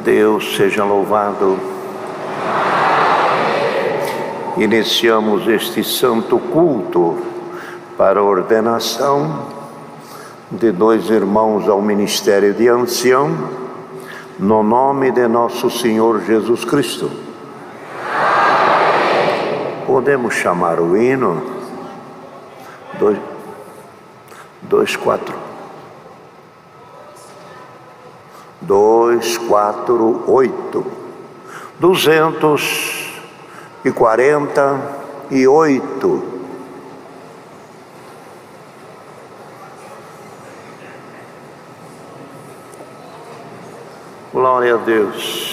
Deus seja louvado. Iniciamos este santo culto para a ordenação de 2 irmãos ao ministério de ancião, no nome de nosso Senhor Jesus Cristo. Podemos chamar o hino? 248. 248. Glória a Deus.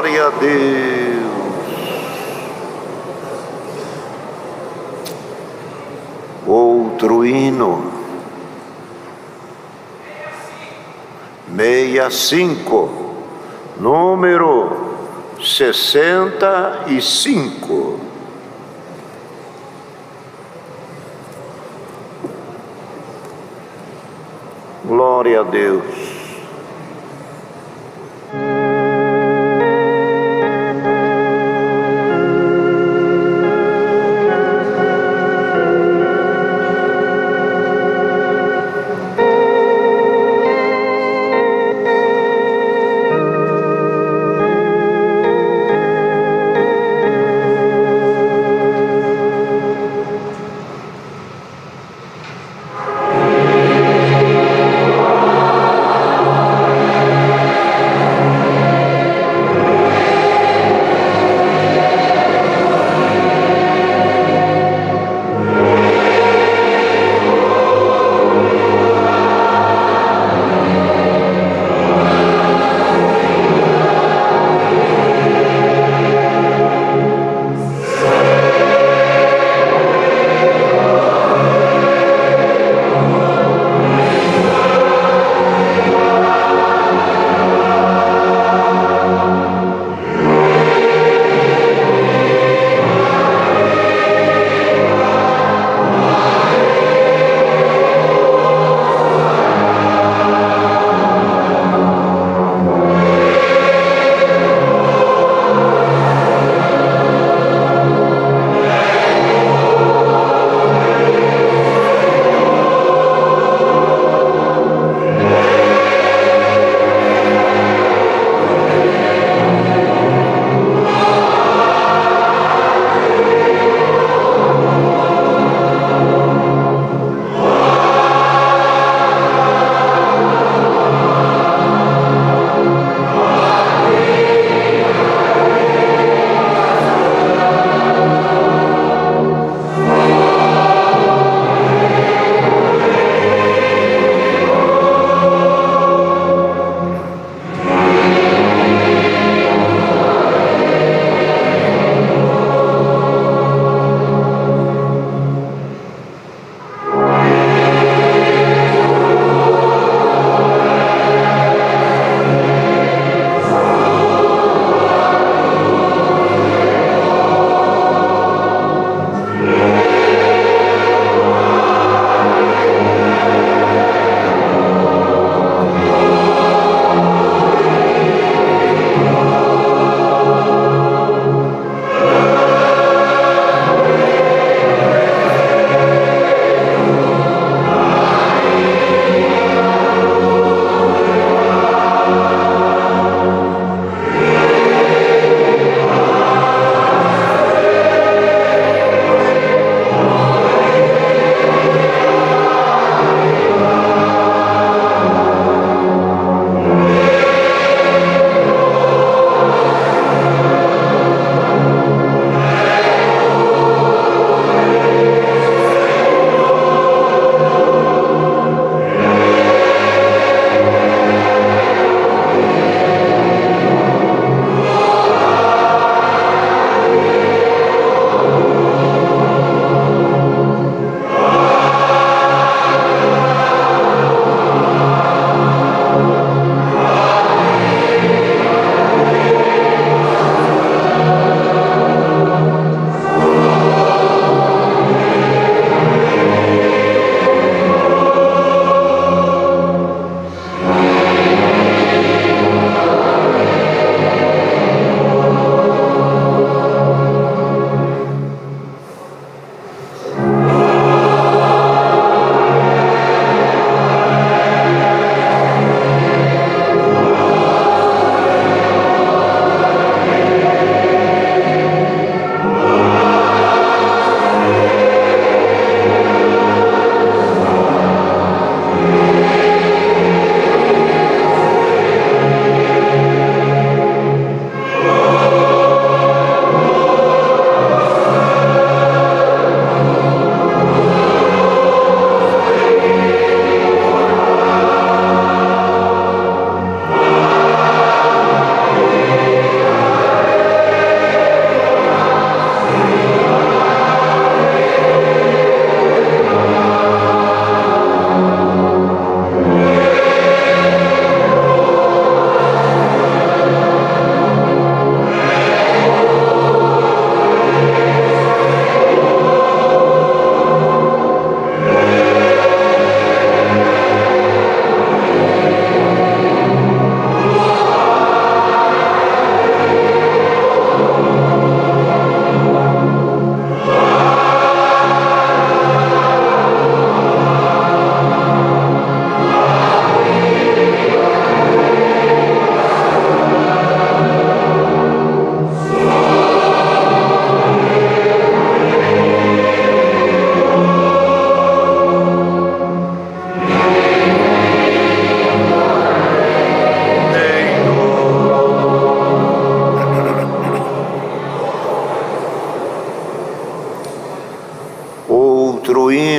Glória a Deus. Outro hino. 65, número 65. Glória a Deus.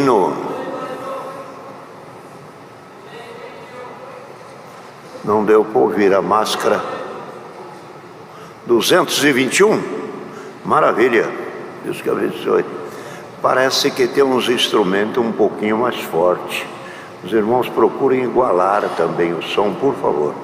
hino. Não deu para ouvir a máscara. 221. Maravilha. Deus que abençoe. Parece que tem uns instrumentos um pouquinho mais fortes. Os irmãos procurem igualar também o som, por favor.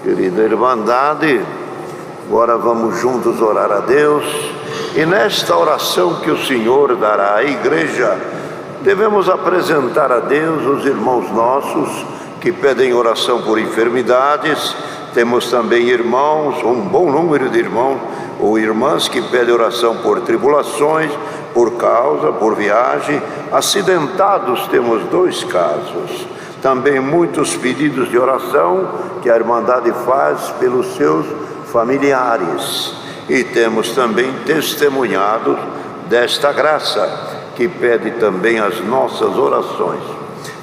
Querida Irmandade, agora vamos juntos orar a Deus, e nesta oração que o Senhor dará à igreja, devemos apresentar a Deus os irmãos nossos que pedem oração por enfermidades. Temos também irmãos, um bom número de irmãos ou irmãs que pedem oração por tribulações, por causa, por viagem. Acidentados, temos 2 casos. Também muitos pedidos de oração que a Irmandade faz pelos seus familiares. E temos também testemunhados desta graça, que pede também as nossas orações.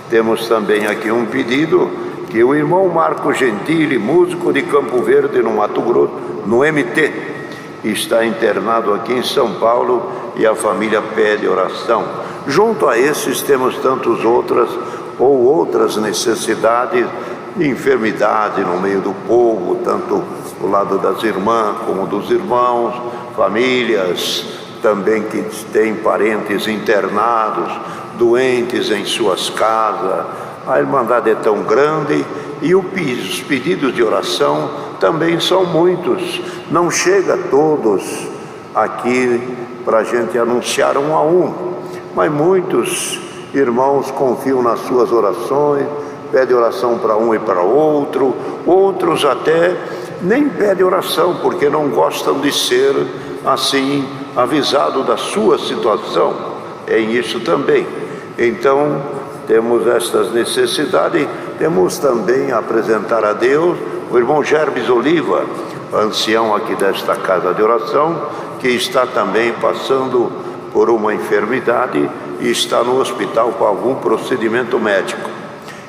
Temos também aqui um pedido que o irmão Marco Gentili, músico de Campo Verde, no Mato Grosso, no MT, está internado aqui em São Paulo e a família pede oração. Junto a esses temos tantas outras necessidades de enfermidade no meio do povo, tanto do lado das irmãs como dos irmãos, famílias também que têm parentes internados, doentes em suas casas. A Irmandade é tão grande e os pedidos de oração também são muitos. Não chega a todos aqui para a gente anunciar um a um, mas muitos irmãos confiam nas suas orações, pedem oração para um e para outro, outros até nem pedem oração porque não gostam de ser assim avisado da sua situação. É isso também. Então temos estas necessidades. Temos também a apresentar a Deus o irmão Gerbes Oliva, ancião aqui desta casa de oração, que está também passando por uma enfermidade e está no hospital com algum procedimento médico.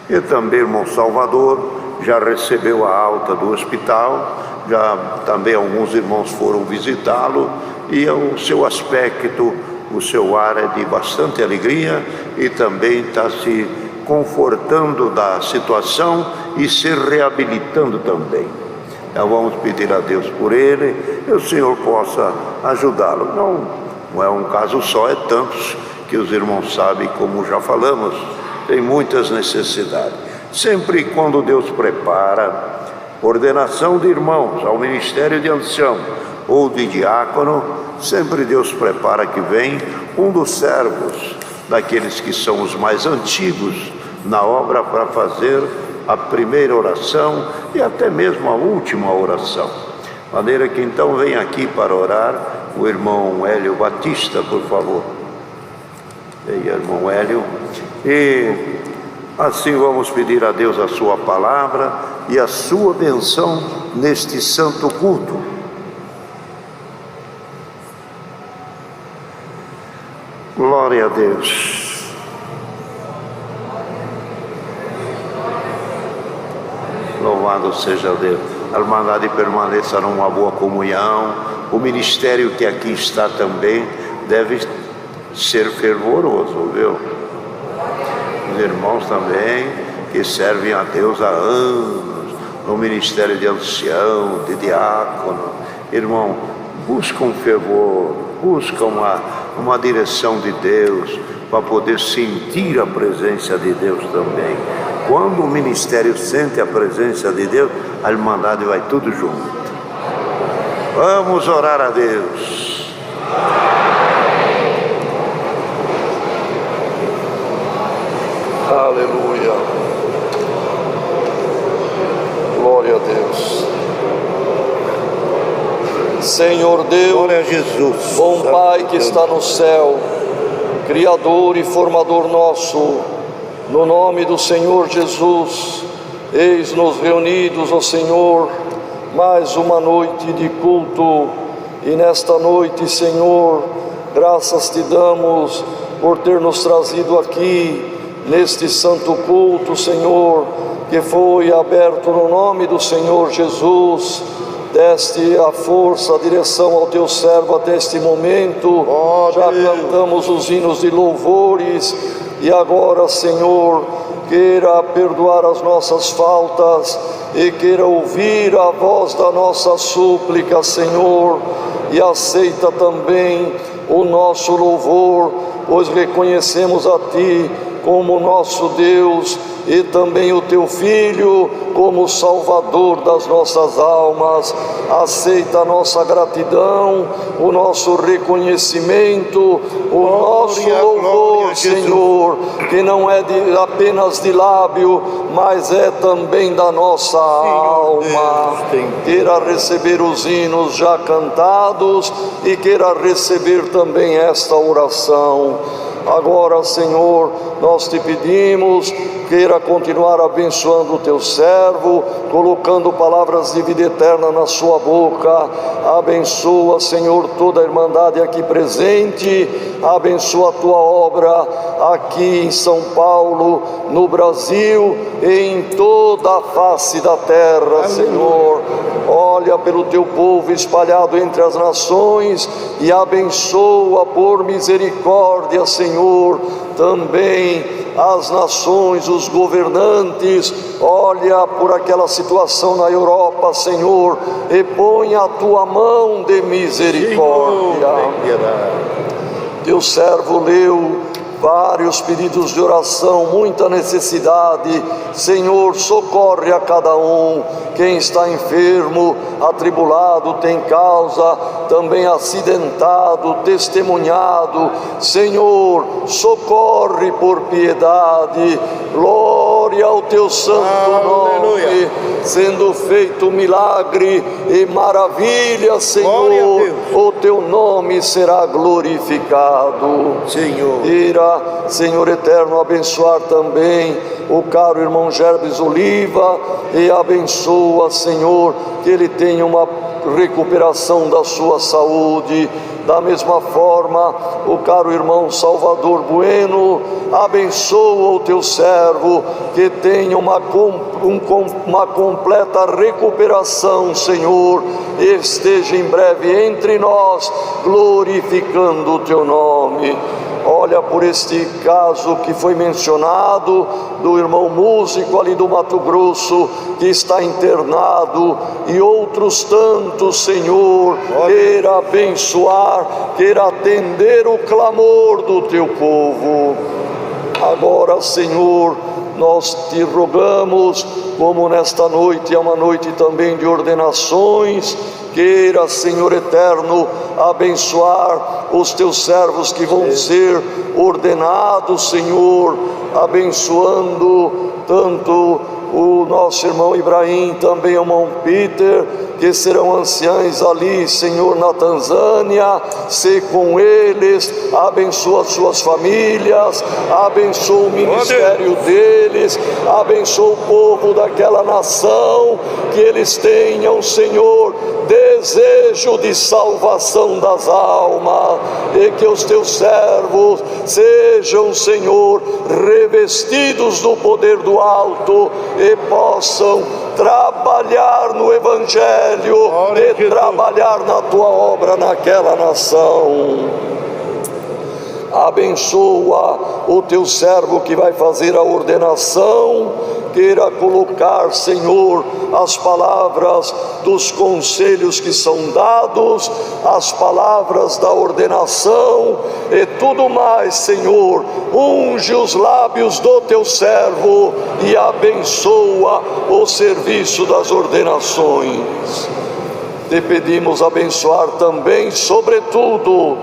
E também o irmão Salvador já recebeu a alta do hospital, já também alguns irmãos foram visitá-lo e o seu aspecto, o seu ar é de bastante alegria e também está se confortando da situação e se reabilitando também. Então vamos pedir a Deus por ele e o Senhor possa ajudá-lo. Não é um caso só, é tantos que os irmãos sabem, como já falamos, tem muitas necessidades. Sempre quando Deus prepara ordenação de irmãos ao ministério de ancião ou de diácono, sempre Deus prepara que vem um dos servos, daqueles que são os mais antigos na obra, para fazer a primeira oração e até mesmo a última oração. De maneira que então vem aqui para orar o irmão Hélio Batista, por favor. E aí, irmão Hélio. E assim vamos pedir a Deus a sua palavra e a sua benção neste santo culto. Glória a Deus. Louvado seja Deus. A Irmandade permaneça numa boa comunhão. O ministério que aqui está também deve ser fervoroso, viu? Os irmãos também que servem a Deus há anos no ministério de ancião, de diácono. Irmão, busca um fervor, busca uma direção de Deus para poder sentir a presença de Deus também. Quando o ministério sente a presença de Deus, a Irmandade vai tudo junto. Vamos orar a Deus. Aleluia. Glória a Deus. Senhor Deus, Glória a Jesus. bom Pai que está no céu, Criador e Formador nosso, no nome do Senhor Jesus, eis-nos reunidos, ó Senhor, mais uma noite de culto. E nesta noite, Senhor, graças te damos por ter nos trazido aqui neste santo culto, Senhor, que foi aberto no nome do Senhor Jesus. Deste a força, a direção ao teu servo até este momento. Já cantamos os hinos de louvores e agora, Senhor, queira perdoar as nossas faltas e queira ouvir a voz da nossa súplica, Senhor, e aceita também o nosso louvor, pois reconhecemos a Ti como nosso Deus e também o Teu Filho como Salvador das nossas almas. Aceita a nossa gratidão, o nosso reconhecimento, o nosso louvor, Senhor, que não é apenas de lábio, mas é também da nossa alma. Queira receber os hinos já cantados e queira receber também esta oração. Agora, Senhor, nós te pedimos, queira continuar abençoando o teu servo, colocando palavras de vida eterna na sua boca. Abençoa, Senhor, toda a Irmandade aqui presente, abençoa a tua obra aqui em São Paulo, no Brasil e em toda a face da terra, Senhor. Ó olha pelo teu povo espalhado entre as nações e abençoa por misericórdia, Senhor, também as nações, os governantes. Olha por aquela situação na Europa, Senhor, e põe a tua mão de misericórdia. Teu servo leu vários pedidos de oração, muita necessidade. Senhor, socorre a cada um. Quem está enfermo, atribulado, tem causa, também acidentado, testemunhado. Senhor, socorre por piedade. Glória ao teu santo nome, sendo feito milagre e maravilha, Senhor, o teu nome será glorificado. Senhor, Irá, Senhor eterno, abençoar também o caro irmão Gerbes Oliva, e abençoa, Senhor, que ele tenha uma recuperação da sua saúde. Da mesma forma, o caro irmão Salvador Bueno, abençoa o teu servo, que tenha uma completa recuperação, Senhor, e esteja em breve entre nós, glorificando o teu nome. Olha por este caso que foi mencionado, do irmão músico ali do Mato Grosso, que está internado, e outros tantos, Senhor, queira abençoar, queira atender o clamor do teu povo. Agora, Senhor, nós te rogamos, como nesta noite é uma noite também de ordenações, queira, Senhor eterno, abençoar os teus servos que vão ser ordenados, Senhor, abençoando tanto o nosso irmão Ibrahim, também o irmão Peter, que serão anciães ali, Senhor, na Tanzânia. Se com eles, abençoa suas famílias, abençoa o ministério deles, abençoa o povo daquela nação, que eles tenham, Senhor, desejo de salvação das almas, e que os teus servos sejam, Senhor, revestidos do poder do alto e possam trabalhar no Evangelho e trabalhar na tua obra naquela nação. Abençoa o teu servo que vai fazer a ordenação, queira colocar, Senhor, as palavras dos conselhos que são dados, as palavras da ordenação e tudo mais, Senhor. Unge os lábios do teu servo e abençoa o serviço das ordenações. Te pedimos abençoar também, sobretudo,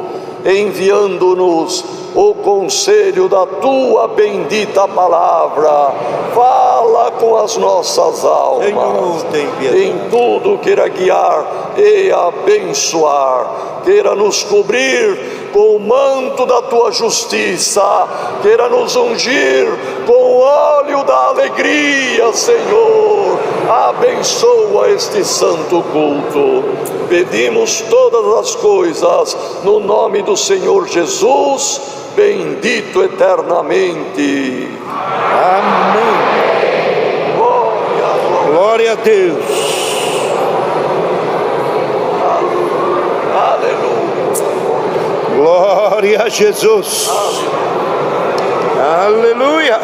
enviando-nos o conselho da tua bendita palavra. Fala com as nossas almas, em tudo queira guiar e abençoar, queira nos cobrir com o manto da tua justiça, queira nos ungir com o óleo da alegria, Senhor. Abençoa este santo culto. Pedimos todas as coisas no nome do Senhor Jesus, bendito eternamente. amém. Glória a Deus. Aleluia. Glória a Jesus. Aleluia.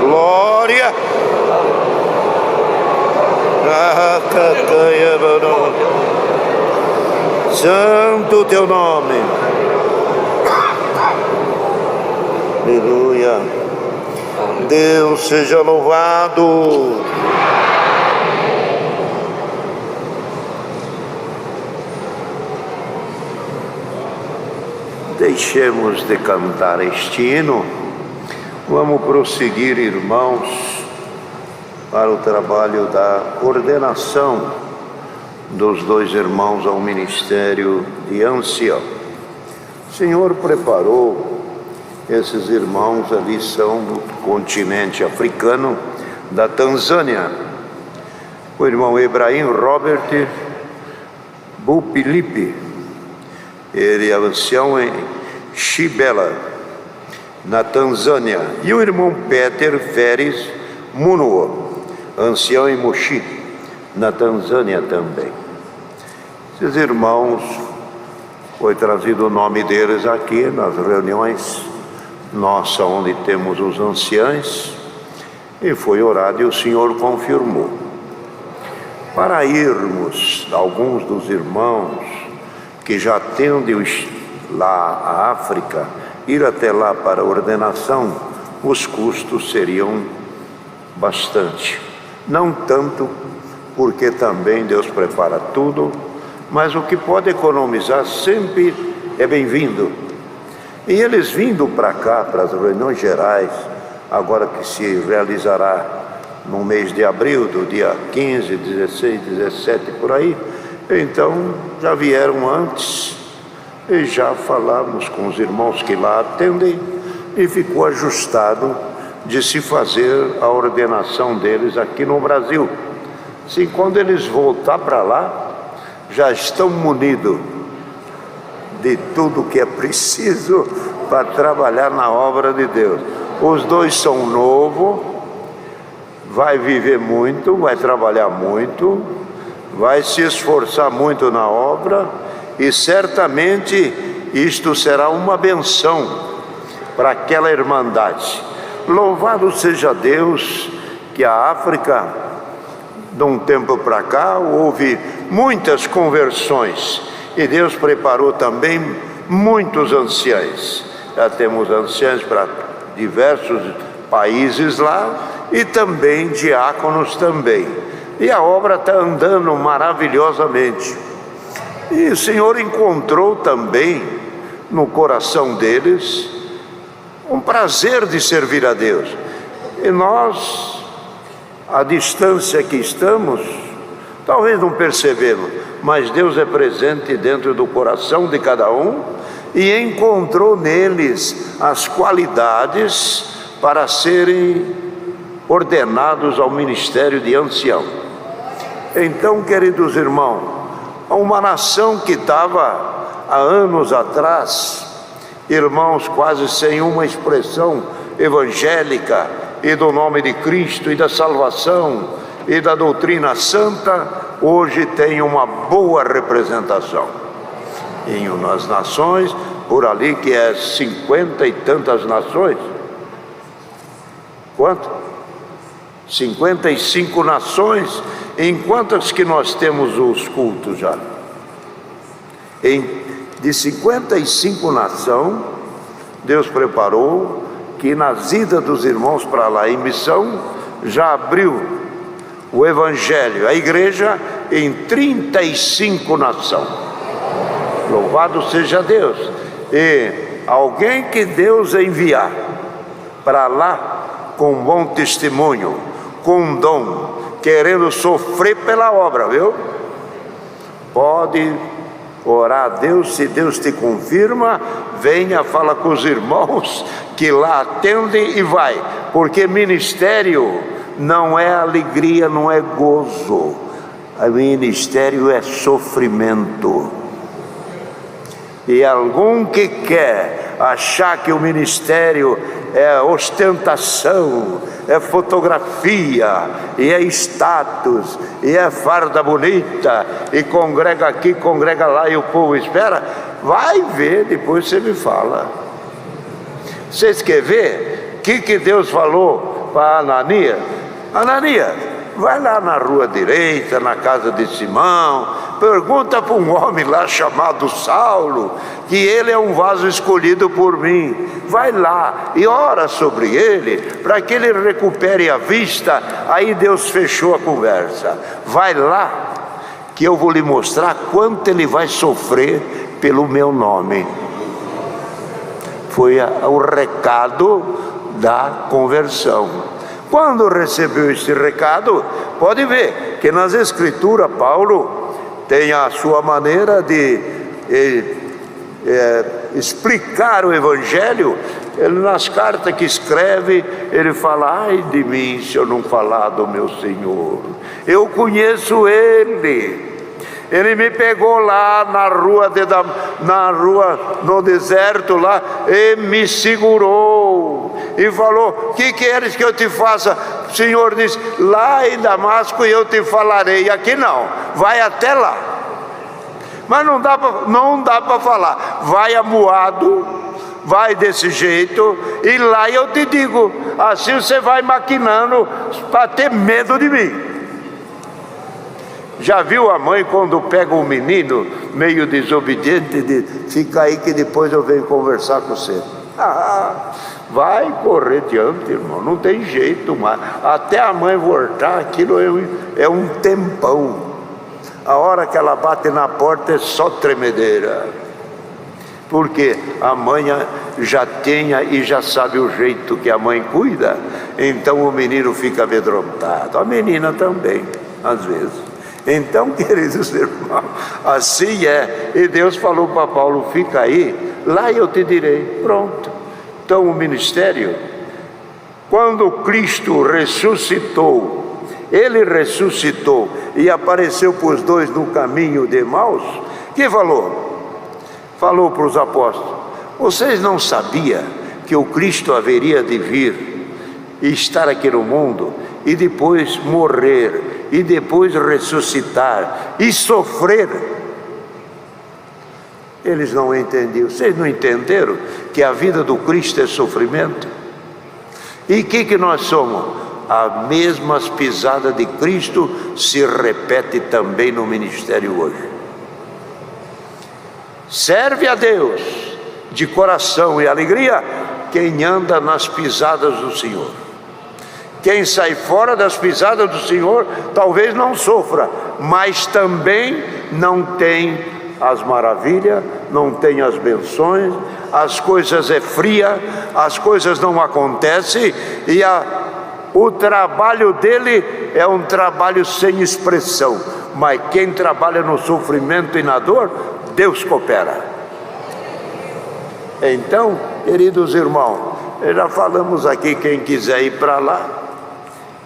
Glória. Santo teu nome. Aleluia. Deus seja louvado. Deixemos de cantar este hino. Vamos prosseguir, irmãos, para o trabalho da ordenação dos dois irmãos ao ministério de ancião. O Senhor preparou esses irmãos, ali são do continente africano, da Tanzânia. O irmão Ibrahim Robert Bupilipe, ele é ancião em Chibela, na Tanzânia. E o irmão Peter Feres Munuo, ancião em Mochi, na Tanzânia também. Esses irmãos, foi trazido o nome deles aqui nas reuniões nossa, onde temos os anciãos, e foi orado e o Senhor confirmou. Para irmos, alguns dos irmãos que já atendem lá a África, ir até lá para a ordenação, os custos seriam bastante. Não tanto, porque também Deus prepara tudo, mas o que pode economizar sempre é bem-vindo. E eles vindo para cá, para as reuniões gerais, agora que se realizará no mês de abril, do dia 15, 16, 17, por aí, então já vieram antes e já falamos com os irmãos que lá atendem e ficou ajustado de se fazer a ordenação deles aqui no Brasil. Assim, quando eles voltar para lá, já estão munidos de tudo que é preciso para trabalhar na obra de Deus. Os dois são novos, vai viver muito, vai trabalhar muito, vai se esforçar muito na obra e certamente isto será uma benção para aquela irmandade. Louvado seja Deus que a África, de um tempo para cá, houve muitas conversões e Deus preparou também muitos anciãos. Já temos anciãos para diversos países lá e também diáconos também. E a obra está andando maravilhosamente. E o Senhor encontrou também no coração deles um prazer de servir a Deus. E nós, à distância que estamos, talvez não percebemos, mas Deus é presente dentro do coração de cada um e encontrou neles as qualidades para serem ordenados ao ministério de ancião. Então, queridos irmãos, uma nação que estava há anos atrás, irmãos, quase sem uma expressão evangélica e do nome de Cristo e da salvação e da doutrina santa, hoje tem uma boa representação em umas nações, por ali que é 50 e tantas nações. Quanto? 55 nações. Em quantas que nós temos os cultos já? De 55 nações, Deus preparou que nas idas dos irmãos para lá em missão, já abriu o Evangelho, a igreja, em 35 nações. Louvado seja Deus. E alguém que Deus enviar para lá com bom testemunho, com dom, querendo sofrer pela obra, viu? Pode orar a Deus, se Deus te confirma, venha, fala com os irmãos que lá atendem e vai, porque ministério não é alegria, não é gozo, o ministério é sofrimento. E algum que quer achar que o ministério é ostentação, é fotografia, e é status, e é farda bonita, e congrega aqui, congrega lá, e o povo espera, vai ver, depois você me fala. Vocês querem ver? O que Deus falou para Ananias? Ananias, vai lá na rua direita, na casa de Simão, pergunta para um homem lá chamado Saulo, que ele é um vaso escolhido por mim. Vai lá e ora sobre ele, para que ele recupere a vista. Aí Deus fechou a conversa. Vai lá, que eu vou lhe mostrar quanto ele vai sofrer pelo meu nome. Foi o recado da conversão. Quando recebeu esse recado, pode ver que nas Escrituras Paulo tem a sua maneira de explicar o Evangelho. Ele, nas cartas que escreve, ele fala: ai de mim se eu não falar do meu Senhor. Eu conheço ele. Ele me pegou lá na rua, no deserto lá, e me segurou. e falou: que queres que eu te faça? O Senhor disse: lá em Damasco eu te falarei. Aqui não, vai até lá. Mas não dá para falar, vai amuado, vai desse jeito, e lá eu te digo. Assim você vai maquinando para ter medo de mim. Já viu a mãe quando pega um menino meio desobediente, diz: fica aí que depois eu venho conversar com você. Vai correr diante, irmão, não tem jeito mais. Até a mãe voltar, aquilo é um tempão. A hora que ela bate na porta é só tremedeira, porque a mãe já tem e já sabe o jeito que a mãe cuida. Então o menino fica amedrontado, a menina também, às vezes. Então, queridos irmãos, assim é. E Deus falou para Paulo: fica aí, lá eu te direi. Pronto. Então o ministério, quando Cristo ressuscitou, ele ressuscitou e apareceu para os dois no caminho de Emaús, que falou para os apóstolos: vocês não sabiam que o Cristo haveria de vir e estar aqui no mundo, e depois morrer, e depois ressuscitar e sofrer? Eles não entendiam. Vocês não entenderam que a vida do Cristo é sofrimento? E o que nós somos? As mesmas pisadas de Cristo se repete também no ministério hoje. Serve a Deus de coração e alegria quem anda nas pisadas do Senhor. Quem sai fora das pisadas do Senhor talvez não sofra, mas também não tem as maravilhas, não tem as benções, as coisas é fria, as coisas não acontecem, e o trabalho dele é um trabalho sem expressão. Mas quem trabalha no sofrimento e na dor, Deus coopera. Então, queridos irmãos, já falamos aqui, quem quiser ir para lá,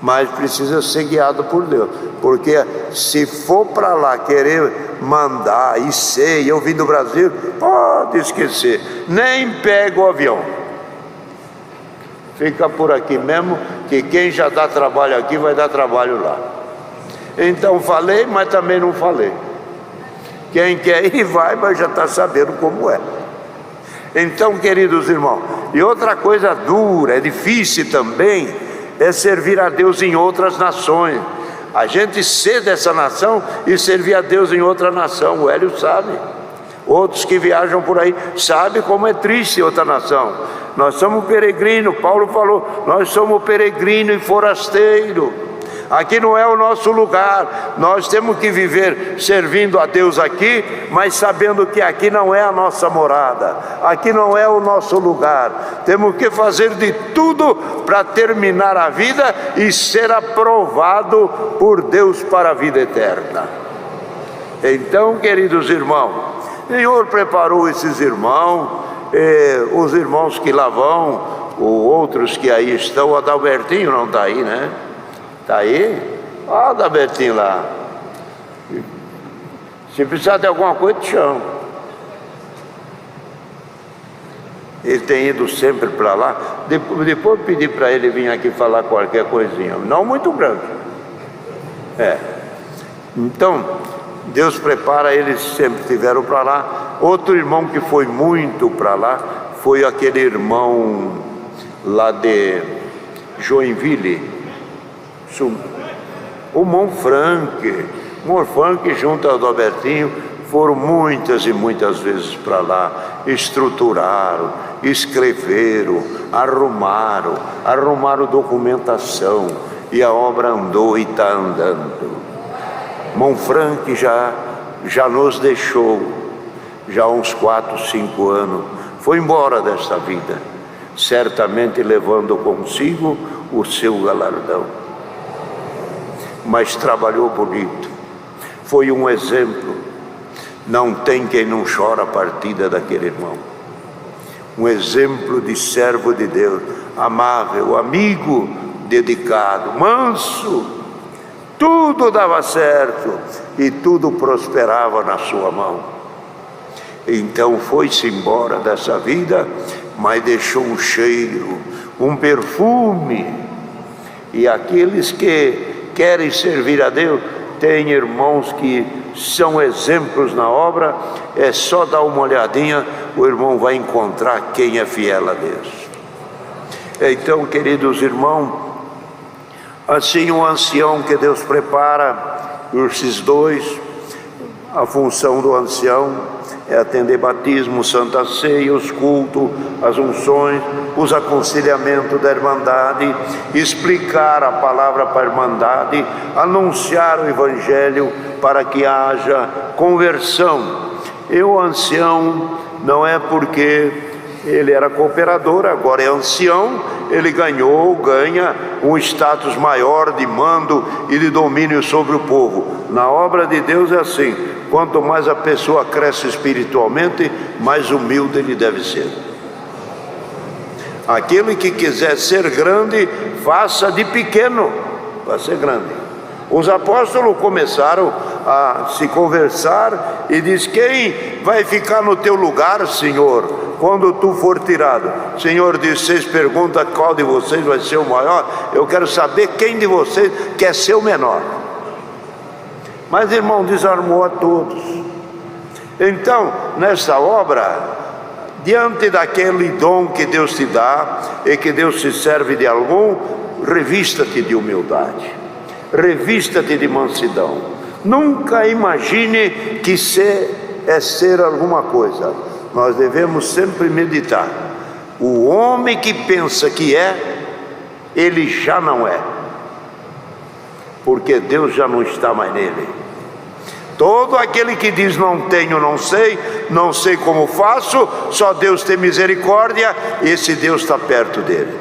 mas precisa ser guiado por Deus, porque se for para lá querer mandar e ser, eu vim do Brasil, pode esquecer, nem pega o avião, fica por aqui mesmo, que quem já dá trabalho aqui vai dar trabalho lá. Então falei, mas também não falei. Quem quer ir vai, mas já está sabendo como é. Então, queridos irmãos, e outra coisa dura, é difícil também, é servir a Deus em outras nações. A gente ser dessa nação e servir a Deus em outra nação. O Hélio sabe, outros que viajam por aí sabem como é triste outra nação. Nós somos peregrinos, Paulo falou, nós somos peregrino e forasteiro. Aqui não é o nosso lugar. Nós temos que viver servindo a Deus aqui, mas sabendo que aqui não é a nossa morada, aqui não é o nosso lugar. Temos que fazer de tudo para terminar a vida e ser aprovado por Deus para a vida eterna. Então, queridos irmãos, o Senhor preparou esses irmãos, os irmãos que lá vão, ou outros que aí estão. O Adalbertinho não está aí, né? Está aí? Olha o Adalbertinho lá. Se precisar de alguma coisa, te chamo. Ele tem ido sempre para lá. Depois pedi para ele vir aqui falar qualquer coisinha, não muito grande. Então, Deus prepara, eles sempre estiveram para lá. Outro irmão que foi muito para lá foi aquele irmão lá de Joinville, o Monfranque. Monfranque junto ao Adalbertinho foram muitas e muitas vezes para lá, estruturaram, escreveram, arrumaram documentação, e a obra andou e está andando. Monfranque já nos deixou, já há uns 4, 5 anos, foi embora desta vida, certamente levando consigo o seu galardão. Mas trabalhou bonito, foi um exemplo. Não tem quem não chora a partida daquele irmão. Um exemplo de servo de Deus, amável, amigo, dedicado, manso. Tudo dava certo e tudo prosperava na sua mão. Então foi-se embora dessa vida, mas deixou um cheiro, um perfume. E aqueles que querem servir a Deus, tem irmãos que são exemplos na obra, é só dar uma olhadinha, o irmão vai encontrar quem é fiel a Deus. Então, queridos irmãos, assim um ancião que Deus prepara, esses dois, a função do ancião é atender batismo, santa ceia, os cultos, as unções, os aconselhamentos da irmandade, explicar a palavra para a irmandade, anunciar o evangelho para que haja conversão. E o ancião não é porque ele era cooperador, agora é ancião, ele ganha um status maior de mando e de domínio sobre o povo. Na obra de Deus é assim, quanto mais a pessoa cresce espiritualmente, mais humilde ele deve ser. Aquele que quiser ser grande, faça de pequeno para ser grande. Os apóstolos começaram a se conversar e diz: quem vai ficar no teu lugar, Senhor, quando tu for tirado? O Senhor disse: vocês perguntam qual de vocês vai ser o maior, eu quero saber quem de vocês quer ser o menor. Mas irmão, desarmou a todos. Então, nessa obra, diante daquele dom que Deus te dá e que Deus se serve de algum, revista-te de humildade, revista-te de mansidão. Nunca imagine que é ser alguma coisa. Nós devemos sempre meditar. O homem que pensa que é, ele já não é, porque Deus já não está mais nele. Todo aquele que diz não tenho, não sei como faço, só Deus tem misericórdia, esse Deus está perto dele.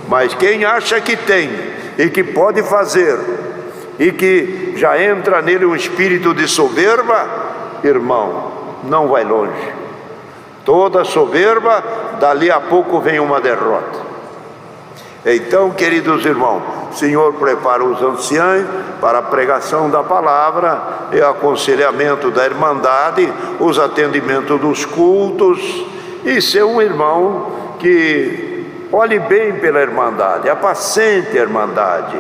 Mas quem acha que tem e que pode fazer, e que já entra nele um espírito de soberba, irmão, não vai longe. Toda soberba, dali a pouco vem uma derrota. Então, queridos irmãos, o Senhor prepara os anciãos para a pregação da palavra e aconselhamento da irmandade, os atendimentos dos cultos, e ser um irmão que olhe bem pela irmandade, apacente a irmandade.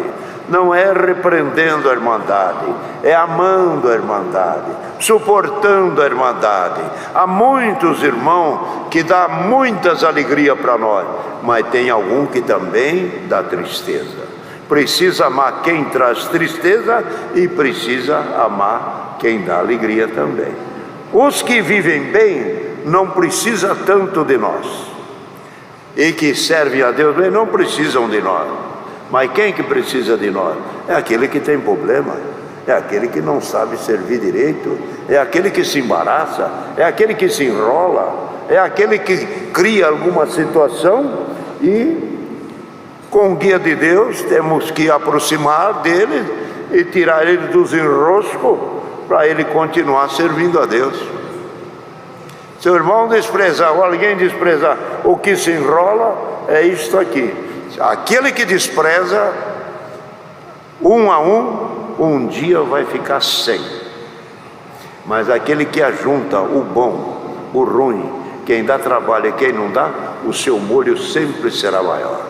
Não é repreendendo a irmandade, é amando a irmandade, suportando a irmandade. Há muitos irmãos que dão muitas alegrias para nós, mas tem algum que também dá tristeza. Precisa amar quem traz tristeza e precisa amar quem dá alegria também. Os que vivem bem não precisam tanto de nós, e que servem a Deus bem não precisam de nós. Mas quem que precisa de nós? É aquele que tem problema, é aquele que não sabe servir direito, é aquele que se embaraça, é aquele que se enrola, é aquele que cria alguma situação, e com o guia de Deus temos que aproximar dele e tirar ele dos enroscos para ele continuar servindo a Deus. Se o irmão desprezar ou alguém desprezar o que se enrola, é isto aqui. Aquele que despreza, um a um dia vai ficar sem. Mas aquele que ajunta o bom, o ruim, quem dá trabalho e quem não dá, o seu molho sempre será maior.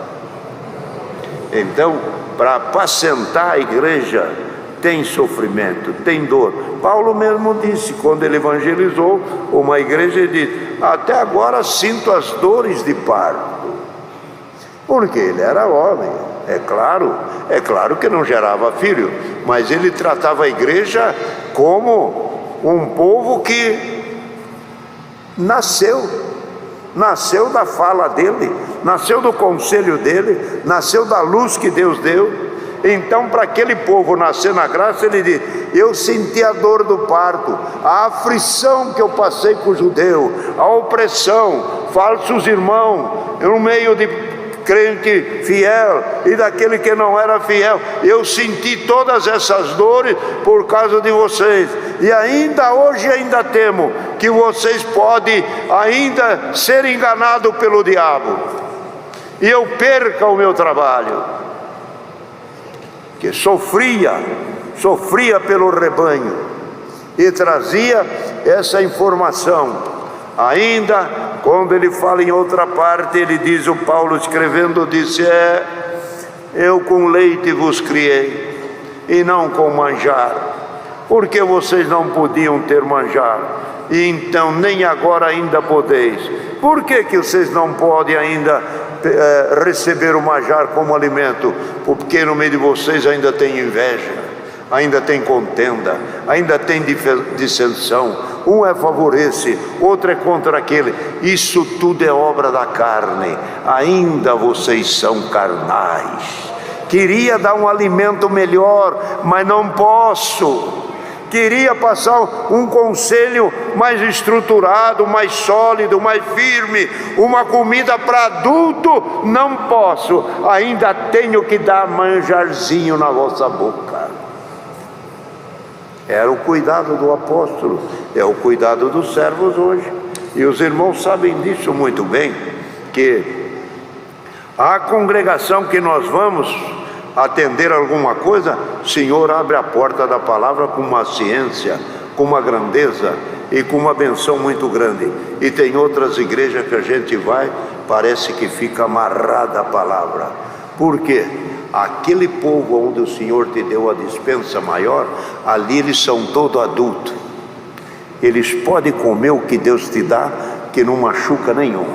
Então, para apacentar a igreja, tem sofrimento, tem dor. Paulo mesmo disse, quando ele evangelizou uma igreja, ele disse: até agora sinto as dores de parto. Porque ele era homem, é claro que não gerava filho, mas ele tratava a igreja como um povo que nasceu da fala dele, nasceu do conselho dele, nasceu da luz que Deus deu. Então, para aquele povo nascer na graça, ele diz: eu senti a dor do parto, a aflição que eu passei com o judeu, a opressão, falsos irmãos, no meio de crente fiel e daquele que não era fiel. Eu senti todas essas dores por causa de vocês, e ainda hoje ainda temo que vocês podem ainda ser enganados pelo diabo, e eu perca o meu trabalho, que sofria pelo rebanho e trazia essa informação, ainda Quando ele fala em outra parte, ele diz, o Paulo escrevendo, disse, eu com leite vos criei, e não com manjar, porque vocês não podiam ter manjar, e então nem agora ainda podeis. Por que vocês não podem ainda receber o manjar como alimento? Porque no meio de vocês ainda tem inveja, ainda tem contenda, ainda tem dissensão. Um é favorece, outro é contra aquele. Isso tudo é obra da carne. Ainda vocês são carnais. Queria dar um alimento melhor, mas não posso. Queria passar um conselho mais estruturado, mais sólido, mais firme, uma comida para adulto, não posso. Ainda tenho que dar manjarzinho na vossa boca. Era o cuidado do apóstolo, é o cuidado dos servos hoje. E os irmãos sabem disso muito bem, que a congregação que nós vamos atender alguma coisa, o Senhor abre a porta da palavra com uma ciência, com uma grandeza e com uma benção muito grande. E tem outras igrejas que a gente vai, parece que fica amarrada a palavra. Por quê? Aquele povo onde o Senhor te deu a dispensa maior, ali eles são todos adultos. Eles podem comer o que Deus te dá, que não machuca nenhum.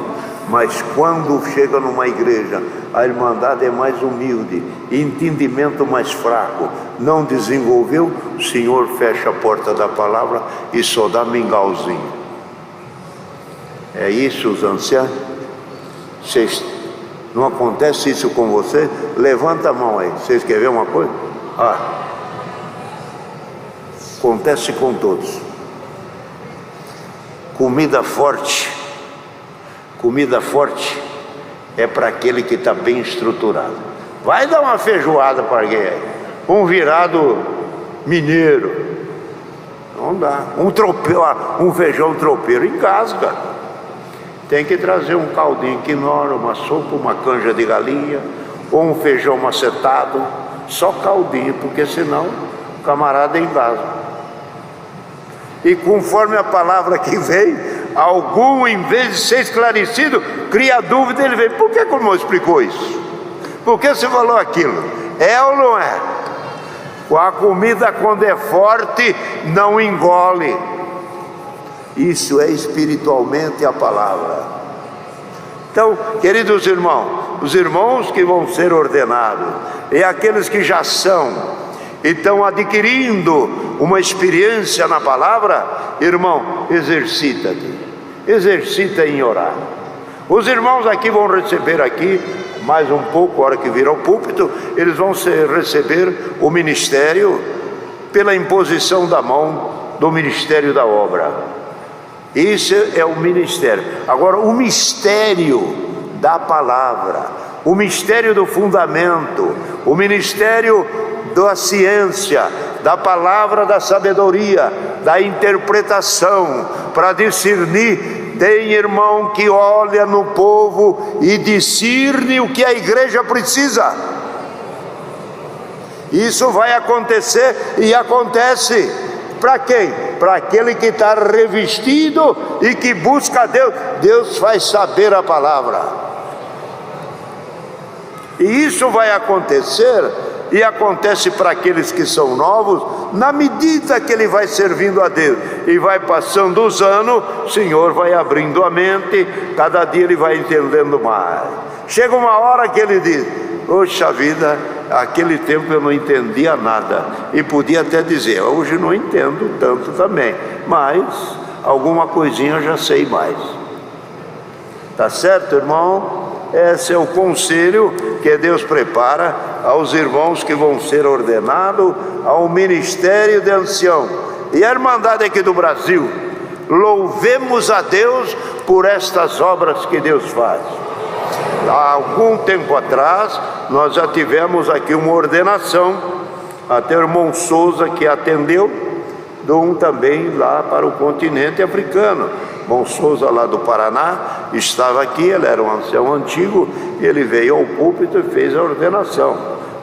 Mas quando chega numa igreja, a irmandade é mais humilde, entendimento mais fraco, não desenvolveu, o Senhor fecha a porta da palavra e só dá mingauzinho. É isso, os anciãos? Não acontece isso com você? Levanta a mão aí. Vocês querem ver uma coisa? Acontece com todos. Comida forte é para aquele que está bem estruturado. Vai dar uma feijoada para alguém aí, um virado mineiro, não dá. Um feijão tropeiro engasga. Tem que trazer um caldinho quinoa, uma sopa, uma canja de galinha, ou um feijão macetado, só caldinho, porque senão o camarada engasga. E conforme a palavra que vem, algum, em vez de ser esclarecido, cria dúvida, ele vem, por que o irmão explicou isso? Por que você falou aquilo? É ou não é? A comida, quando é forte, não engole. Isso é espiritualmente a palavra. Então, queridos irmãos, os irmãos que vão ser ordenados, e aqueles que já são, e estão adquirindo uma experiência na palavra, irmão, exercita-te, exercita em orar. Os irmãos aqui vão receber aqui, mais um pouco, a hora que vir ao púlpito, eles vão receber o ministério pela imposição da mão do ministério da obra. Isso é o ministério. Agora, o mistério da palavra, o mistério do fundamento, o ministério da ciência, da palavra da sabedoria, da interpretação, para discernir. Tem irmão que olha no povo e discerne o que a igreja precisa. Isso vai acontecer e acontece. Para quem? Para aquele que está revestido e que busca Deus. Deus faz saber a palavra. E isso vai acontecer, e acontece para aqueles que são novos, na medida que ele vai servindo a Deus e vai passando os anos, o Senhor vai abrindo a mente, cada dia ele vai entendendo mais. Chega uma hora que ele diz, poxa vida, aquele tempo eu não entendia nada, e podia até dizer, hoje não entendo tanto também, mas alguma coisinha eu já sei mais. Tá certo, irmão? Esse é o conselho que Deus prepara aos irmãos que vão ser ordenados ao ministério de ancião. E a Irmandade aqui do Brasil, louvemos a Deus por estas obras que Deus faz. Há algum tempo atrás, nós já tivemos aqui uma ordenação, até o irmão Souza que atendeu, de um também lá para o continente africano. Irmão Souza lá do Paraná estava aqui, ele era um ancião antigo, ele veio ao púlpito e fez a ordenação.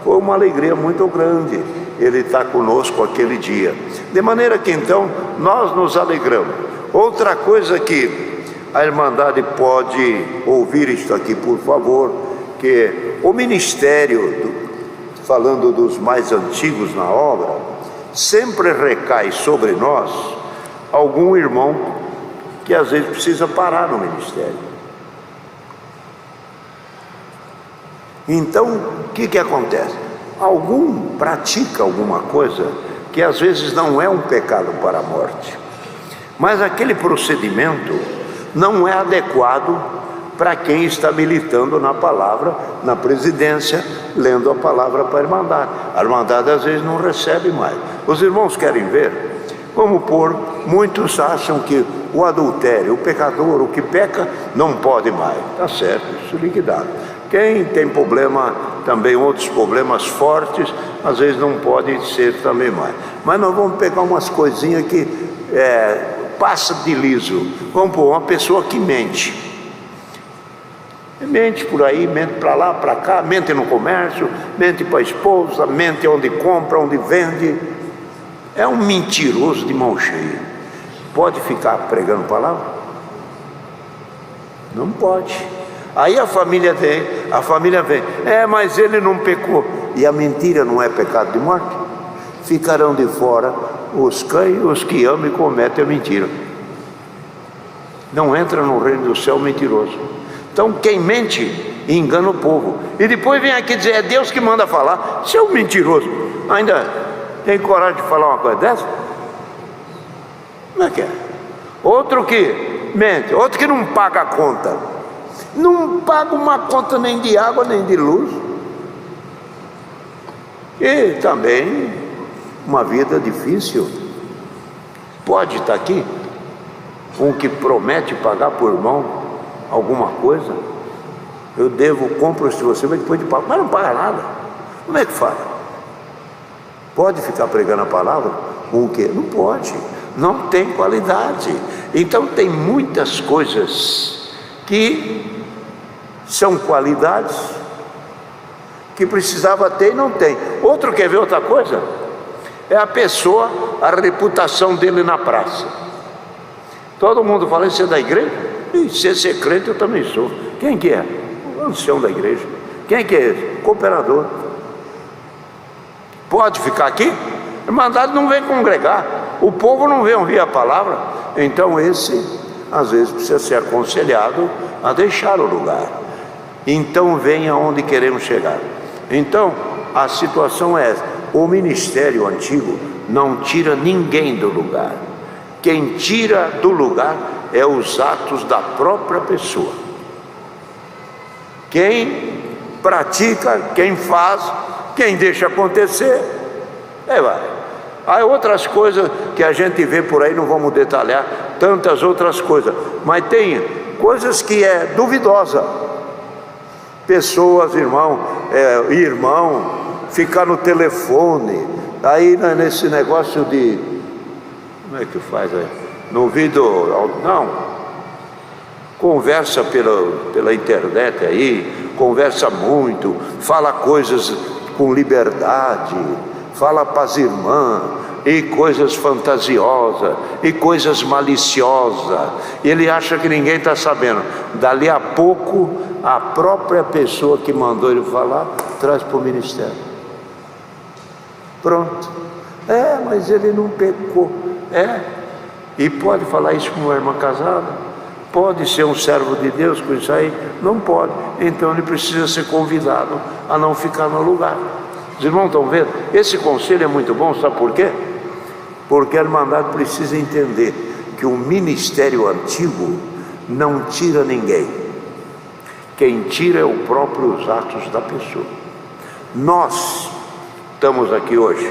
Foi uma alegria muito grande ele estar conosco aquele dia. De maneira que então nós nos alegramos. Outra coisa que a Irmandade pode ouvir isto aqui, por favor, que o ministério, falando dos mais antigos na obra, sempre recai sobre nós algum irmão que às vezes precisa parar no ministério. Então, o que acontece? Algum pratica alguma coisa que às vezes não é um pecado para a morte, mas aquele procedimento não é adequado para quem está militando na palavra, na presidência, lendo a palavra para a Irmandade. A Irmandade às vezes não recebe mais. Os irmãos querem ver? Vamos pôr, muitos acham que o adultério, o pecador, o que peca, não pode mais. Está certo, isso é liquidado. Quem tem problema, também outros problemas fortes, às vezes não pode ser também mais. Mas nós vamos pegar umas coisinhas que passa de liso. Vamos pôr uma pessoa que mente. Mente por aí, mente para lá, para cá, mente no comércio, mente para a esposa, mente onde compra, onde vende. É um mentiroso de mão cheia. Pode ficar pregando palavra? Não pode. Aí a família vem, mas ele não pecou. E a mentira não é pecado de morte? Ficarão de fora os cães, os que amam e cometem a mentira. Não entra no reino do céu mentiroso. Então quem mente, engana o povo. E depois vem aqui dizer, é Deus que manda falar. Se é um mentiroso, ainda tem coragem de falar uma coisa dessa? Como é que é? Outro que mente, outro que não paga a conta. Não paga uma conta nem de água, nem de luz. E também uma vida difícil. Pode estar aqui um que promete pagar por irmão alguma coisa. Eu compro se você, mas depois de pagar, mas não paga nada. Como é que faz? Pode ficar pregando a palavra? Um que não pode, não tem qualidade. Então tem muitas coisas que são qualidades que precisava ter e não tem. Outro quer ver outra coisa? É a pessoa, a reputação dele na praça. Todo mundo fala, isso é da igreja? E se ser crente eu também sou. Quem que é? O ancião da igreja. Quem que é esse? Cooperador. Pode ficar aqui? A Irmandade não vem congregar, o povo não vem ouvir a palavra. Então esse, às vezes, precisa ser aconselhado a deixar o lugar. Então vem aonde queremos chegar. Então a situação é essa: o ministério antigo não tira ninguém do lugar. Quem tira do lugar é os atos da própria pessoa. Quem pratica, quem faz, quem deixa acontecer, vai. Há outras coisas que a gente vê por aí, não vamos detalhar, tantas outras coisas, mas tem coisas que é duvidosa. Pessoas, irmão, ficar no telefone, aí nesse negócio de, como é que faz aí? No ouvido, não, conversa pela internet aí, conversa muito, fala coisas com liberdade, fala para as irmãs, e coisas fantasiosas, e coisas maliciosas. Ele acha que ninguém está sabendo. Dali a pouco, a própria pessoa que mandou ele falar, traz para o ministério. Pronto. Mas ele não pecou. E pode falar isso com uma irmã casada? Pode ser um servo de Deus com isso aí? Não pode. Então ele precisa ser convidado a não ficar no lugar. Os irmãos estão vendo? Esse conselho é muito bom, sabe por quê? Porque a Irmandade precisa entender que o ministério antigo não tira ninguém. Quem tira é o próprio os atos da pessoa. Nós estamos aqui hoje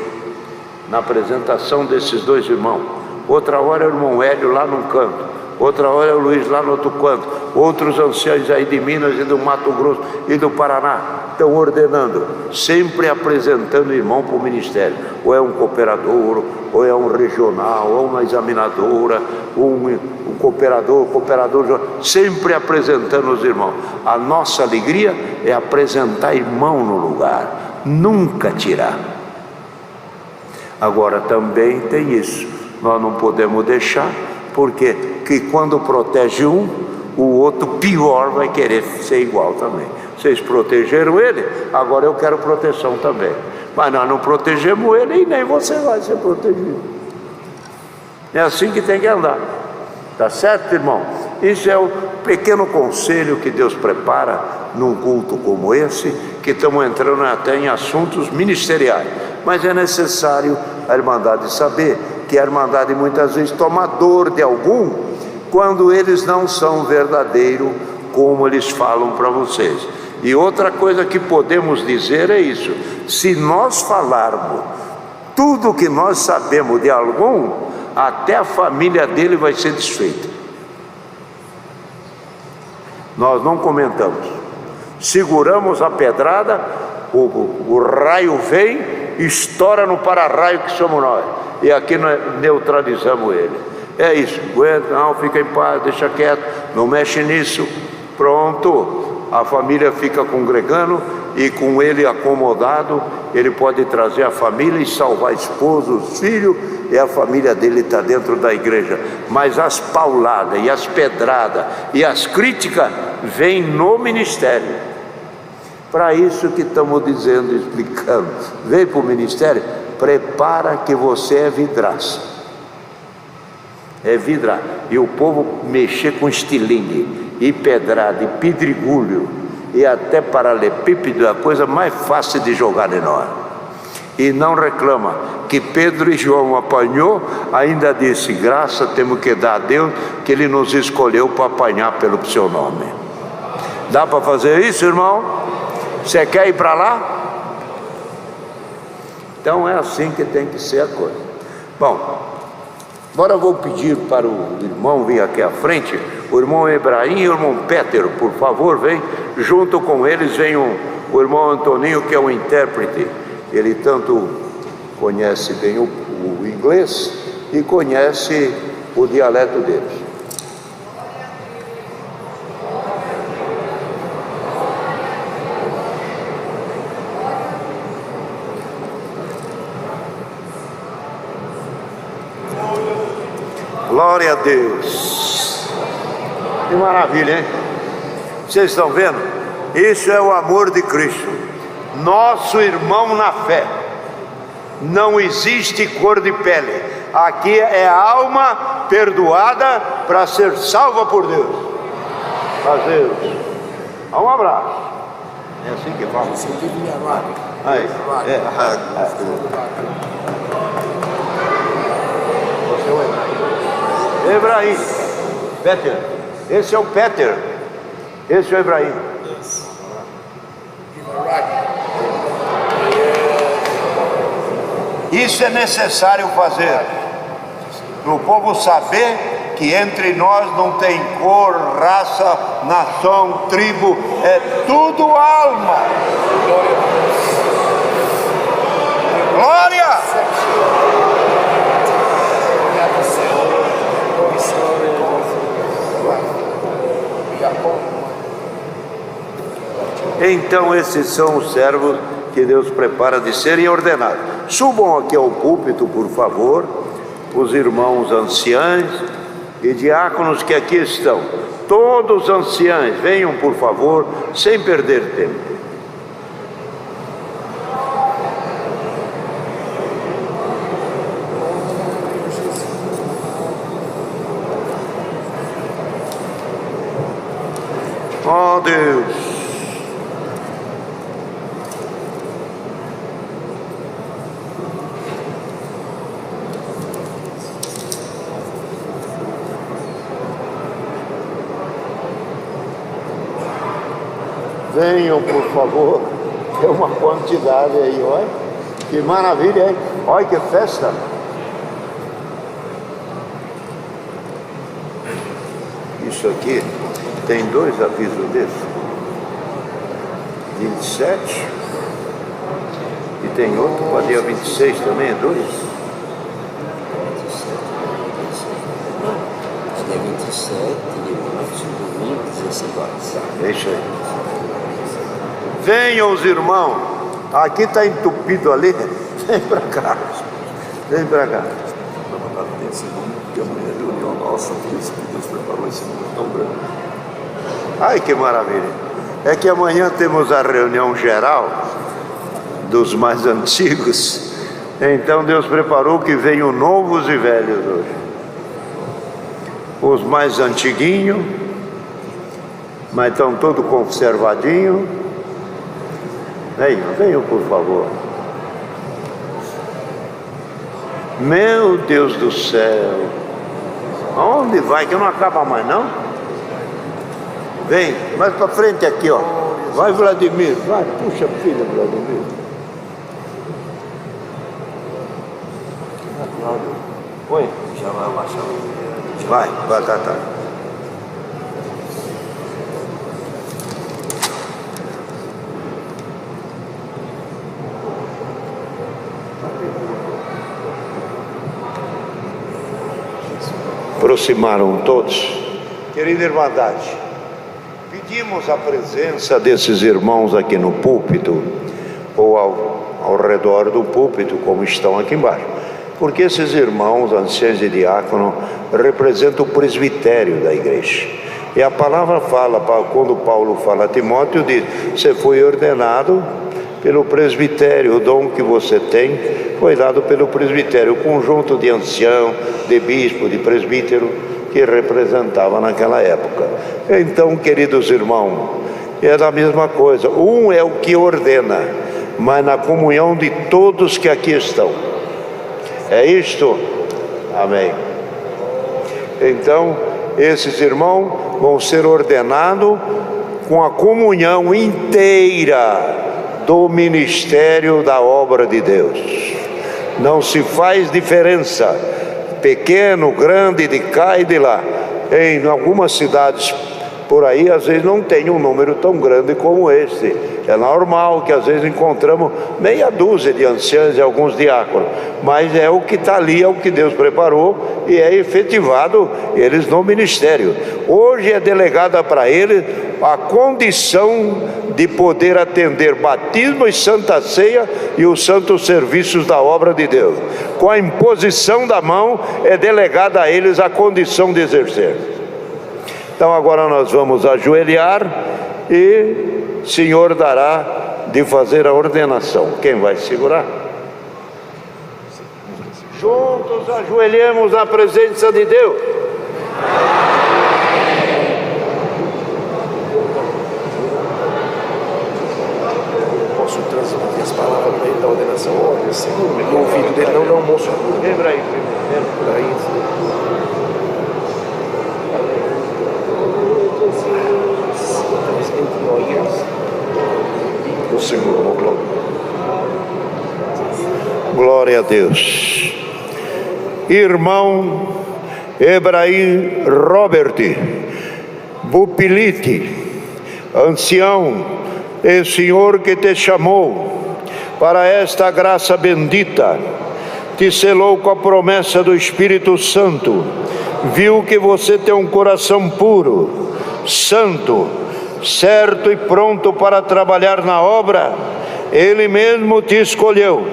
na apresentação desses dois irmãos. Outra hora é o irmão Hélio lá num canto, outra hora é o Luiz lá no outro canto, outros anciãos aí de Minas e do Mato Grosso e do Paraná estão ordenando, sempre apresentando o irmão para o ministério. Ou é um cooperador, ou é um regional, ou uma examinadora, um cooperador, sempre apresentando os irmãos. A nossa alegria é apresentar irmão no lugar, nunca tirar. Agora também tem isso, nós não podemos deixar, porque que quando protege um, o outro pior vai querer ser igual também. Vocês protegeram ele, agora eu quero proteção também. Mas nós não protegemos ele e nem você vai ser protegido. É assim que tem que andar. Tá certo, irmão? Isso é o pequeno conselho que Deus prepara num culto como esse, que estamos entrando até em assuntos ministeriais. Mas é necessário a Irmandade saber que a Irmandade muitas vezes toma dor de algum quando eles não são verdadeiros como eles falam para vocês. E outra coisa que podemos dizer é isso: se nós falarmos tudo que nós sabemos de algum, até a família dele vai ser desfeita. Nós não comentamos, seguramos a pedrada, o raio vem, estoura no para-raio que somos nós, e aqui nós neutralizamos ele. É isso, aguenta, não, fica em paz, deixa quieto, não mexe nisso, pronto. A família fica congregando e com ele acomodado, ele pode trazer a família e salvar a esposa, os filhos, e a família dele está dentro da igreja. Mas as pauladas e as pedradas e as críticas vêm no ministério. Para isso que estamos dizendo, explicando. Vem para o ministério, prepara que você é vidraça. É vidrar. E o povo mexer com estilingue e pedrada e pedregulho e até paralelepípedo é a coisa mais fácil de jogar em nós. E não reclama que Pedro e João apanhou, ainda disse: graça temos que dar a Deus que Ele nos escolheu para apanhar pelo seu nome. Dá para fazer isso, irmão? Você quer ir para lá? Então é assim que tem que ser a coisa. Bom, agora eu vou pedir para o irmão vir aqui à frente, o irmão Ebraim e o irmão Pétero, por favor, vem. Junto com eles vem o irmão Antoninho, que é o intérprete. Ele tanto conhece bem o inglês e conhece o dialeto deles. Glória a Deus. Que maravilha, hein? Vocês estão vendo? Isso é o amor de Cristo, nosso irmão na fé. Não existe cor de pele. Aqui é alma perdoada para ser salva por Deus. Fazer. Um abraço. É assim que fala. Aí. Você é o Ebraim. Péter. Esse é o Péter. Esse é o Ebraim. Isso é necessário fazer, para o povo saber que entre nós não tem cor, raça, nação, tribo, é tudo alma. Glória! Então esses são os servos que Deus prepara de serem ordenados. Subam aqui ao púlpito, por favor, os irmãos anciãos e diáconos que aqui estão. Todos os anciãos, venham por favor, sem perder tempo. Oh Deus! Venham, por favor. Tem uma quantidade aí, olha. Que maravilha, hein? Olha que festa. Isso aqui tem dois avisos desses. 27. E tem outro para dia 26 também, é dois? Dia 27, dia 20, domingo, 16 horas. É isso aí. Venham os irmãos, aqui está entupido ali, vem para cá, vem para cá. Tem a segunda, que é uma reunião nossa, por isso que Deus preparou esse mundo tão grande. Ai, que maravilha. É que amanhã temos a reunião geral dos mais antigos. Então Deus preparou que venham novos e velhos hoje. Os mais antiguinhos, mas estão todos conservadinhos. Venham, por favor. Meu Deus do céu. Aonde vai? Que não acaba mais, não? Vem, mais para frente aqui, ó. Vai, Vladimir. Vai, puxa, filha, Vladimir. Oi. Já vai abaixar. Vai, tá. Aproximaram todos. Querida Irmandade, pedimos a presença desses irmãos aqui no púlpito, ou ao redor do púlpito, como estão aqui embaixo, porque esses irmãos, anciãos e diáconos, representam o presbitério da igreja. E a palavra fala, quando Paulo fala a Timóteo, diz: você foi ordenado pelo presbitério, o dom que você tem foi dado pelo presbitério, o conjunto de ancião, de bispo, de presbítero que representava naquela época. Então, queridos irmãos, é a mesma coisa, um é o que ordena, mas na comunhão de todos que aqui estão. É isto? Amém. Então, esses irmãos vão ser ordenados com a comunhão inteira do ministério da obra de Deus. Não se faz diferença, pequeno, grande, de cá e de lá. Em algumas cidades por aí, às vezes não tem um número tão grande como este. É normal que às vezes encontramos meia dúzia de anciãos e alguns diáconos, mas é o que está ali, é o que Deus preparou e é efetivado eles no ministério. Hoje é delegada para eles a condição de poder atender batismo e santa ceia e os santos serviços da obra de Deus. Com a imposição da mão é delegada a eles a condição de exercer. Então agora nós vamos ajoelhar e o Senhor dará de fazer a ordenação. Quem vai segurar? Juntos ajoelhemos na presença de Deus. Posso transmitir as palavras para ele da ordenação? Olha, Senhor, no ouvido dele, não, moço. Lembra aí primeiro. Por aí. O Senhor, glória a Deus. Irmão Ebrahim Robert Bupilite, ancião, é o Senhor que te chamou para esta graça bendita, te selou com a promessa do Espírito Santo, viu que você tem um coração puro, santo, certo e pronto para trabalhar na obra. Ele mesmo te escolheu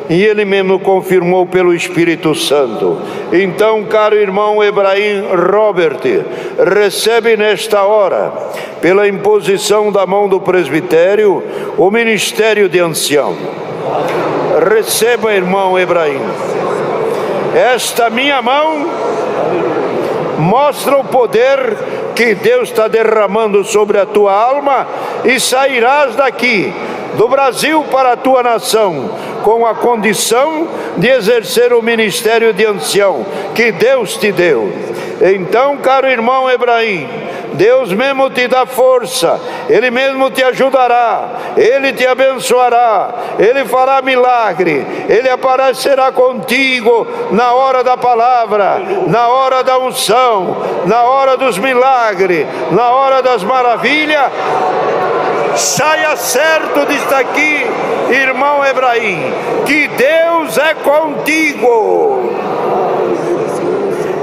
e Ele mesmo confirmou pelo Espírito Santo. Então, caro irmão Ebrahim Robert, recebe nesta hora, pela imposição da mão do presbitério, o ministério de ancião. Receba, irmão Ebrahim. Esta minha mão mostra o poder que Deus está derramando sobre a tua alma, e sairás daqui do Brasil para a tua nação com a condição de exercer o ministério de ancião que Deus te deu. Então, caro irmão Ebrahim, Deus mesmo te dá força, Ele mesmo te ajudará, Ele te abençoará, Ele fará milagre, Ele aparecerá contigo na hora da palavra, na hora da unção, na hora dos milagres, na hora das maravilhas. Saia certo disto aqui, irmão Ebrahim, que Deus é contigo.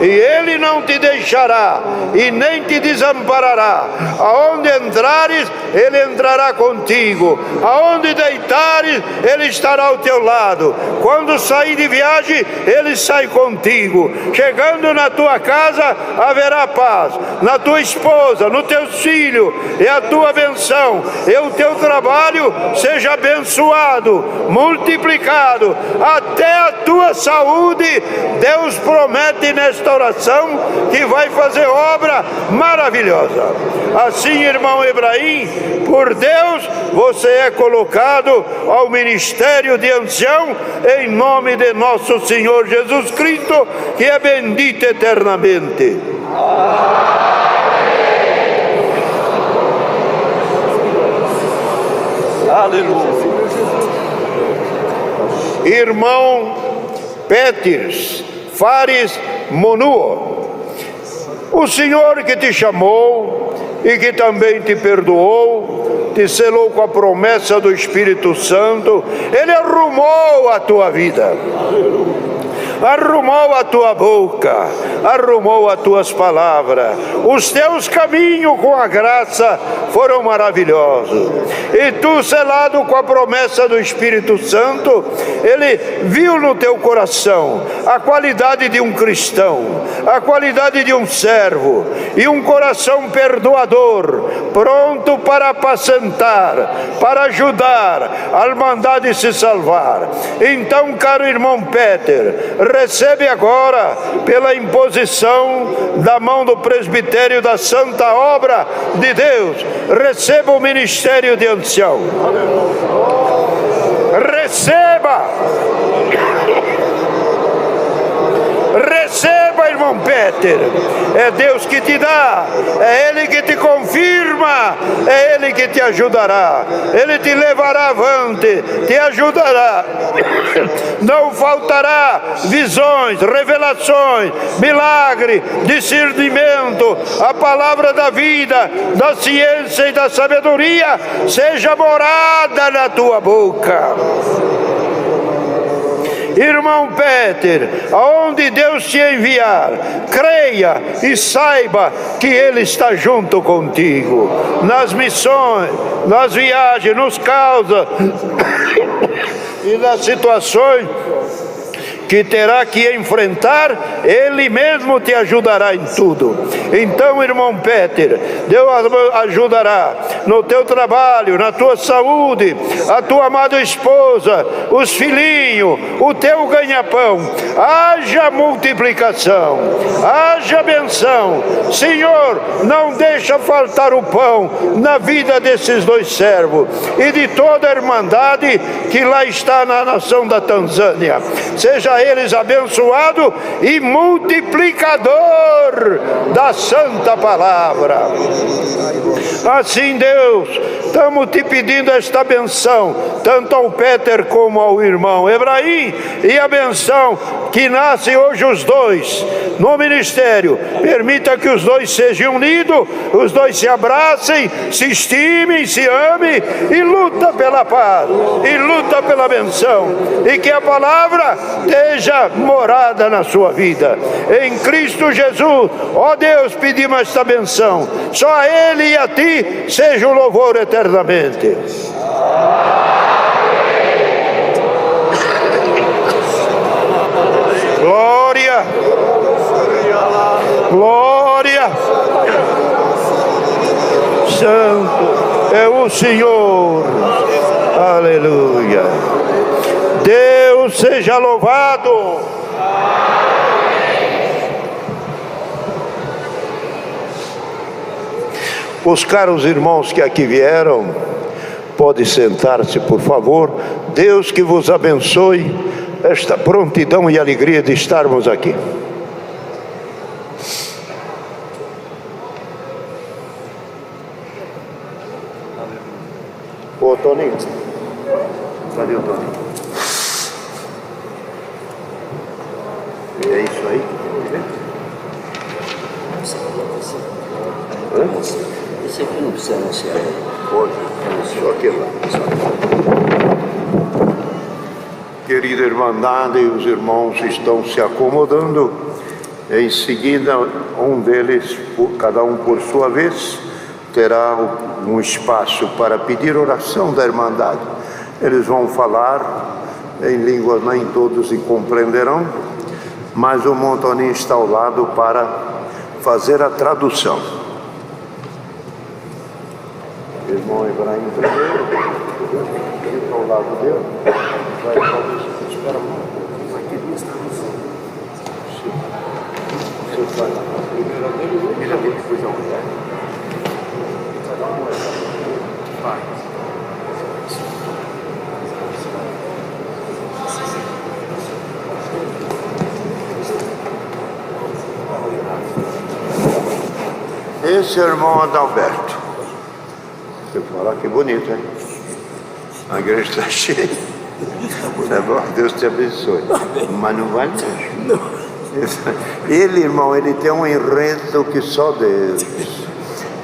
E Ele não te deixará deixará e nem te desamparará. Aonde entrares, Ele entrará contigo. Aonde deitares, Ele estará ao teu lado. Quando sair de viagem, Ele sai contigo. Chegando na tua casa, haverá paz. Na tua esposa, nos teus filhos, e a tua benção, e o teu trabalho seja abençoado, multiplicado, até a tua saúde. Deus promete nesta oração que vai fazer obra maravilhosa. Assim, irmão Ebraim, por Deus, você é colocado ao ministério de ancião, em nome de nosso Senhor Jesus Cristo, que é bendito eternamente. Aleluia. Irmão Peters Fares Monuo, o Senhor que te chamou e que também te perdoou, te selou com a promessa do Espírito Santo. Ele arrumou a tua vida, arrumou a tua boca, arrumou as tuas palavras. Os teus caminhos com a graça foram maravilhosos. E tu, selado com a promessa do Espírito Santo, Ele viu no teu coração a qualidade de um cristão, a qualidade de um servo, e um coração perdoador, pronto para apacentar, para ajudar a irmandade se salvar. Então, caro irmão Peter, recebe agora, pela imposição da mão do presbitério da Santa Obra de Deus, receba o ministério de ancião. Receba! Receba, irmão Peter. É Deus que te dá, é Ele que te confirma, é Ele que te ajudará. Ele te levará avante, te ajudará. Não faltará visões, revelações, milagre, discernimento. A palavra da vida, da ciência e da sabedoria seja morada na tua boca. Irmão Peter, aonde Deus te enviar, creia e saiba que Ele está junto contigo. Nas missões, nas viagens, nos causas e nas situações que terá que enfrentar, Ele mesmo te ajudará em tudo. Então, irmão Peter, Deus ajudará no teu trabalho, na tua saúde, a tua amada esposa, os filhinhos, o teu ganha-pão. Haja multiplicação, haja benção. Senhor, não deixa faltar o pão na vida desses dois servos e de toda a irmandade que lá está na nação da Tanzânia. Seja eles abençoado e multiplicador da santa palavra. Assim, Deus, estamos te pedindo esta benção, tanto ao Peter como ao irmão Ebraim, e a benção que nasce hoje os dois no ministério. Permita que os dois sejam unidos, os dois se abracem, se estimem, se amem e luta pela paz, e luta pela benção, e que a palavra esteja morada na sua vida. Em Cristo Jesus, ó Deus, pedimos esta benção. Só a Ele e a Ti seja o louvor eternamente. Glória, glória, santo é o Senhor, aleluia. Deus seja louvado. Os caros irmãos que aqui vieram, pode sentar-se, por favor. Deus que vos abençoe esta prontidão e alegria de estarmos aqui. Ô Toninho, cadê o Toninho? É isso aí? Esse aqui não precisa anunciar. Pode, só que lá. Querida irmandade, os irmãos estão se acomodando Em seguida, um deles, cada um por sua vez, terá um espaço para pedir oração da Irmandade. Eles vão falar em línguas nem todos se compreenderão, mas o Montoninho está ao lado para fazer a tradução. Irmão Ibrahim primeiro, fica ao lado dele, vai fazer, espera um pouco, aqui duas traduções. Você faz a primeira dele, depois a outra. Cada um vai. Esse é o irmão Adalberto. Você fala que bonito, hein? A igreja está cheia. Tá bom? Deus te abençoe. Mas não vai mesmo. Ele, irmão, ele tem um enredo que só Deus.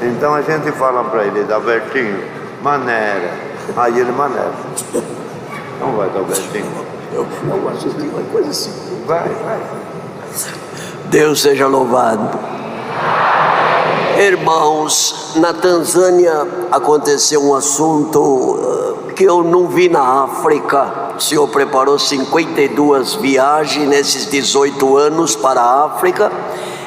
Então a gente fala para ele, Adalbertinho, maneira. Aí ele maneira. Não vai, Adalbertinho. Eu assisti uma coisa assim. Vai. Deus seja louvado. Irmãos, na Tanzânia aconteceu um assunto que eu não vi na África. O Senhor preparou 52 viagens nesses 18 anos para a África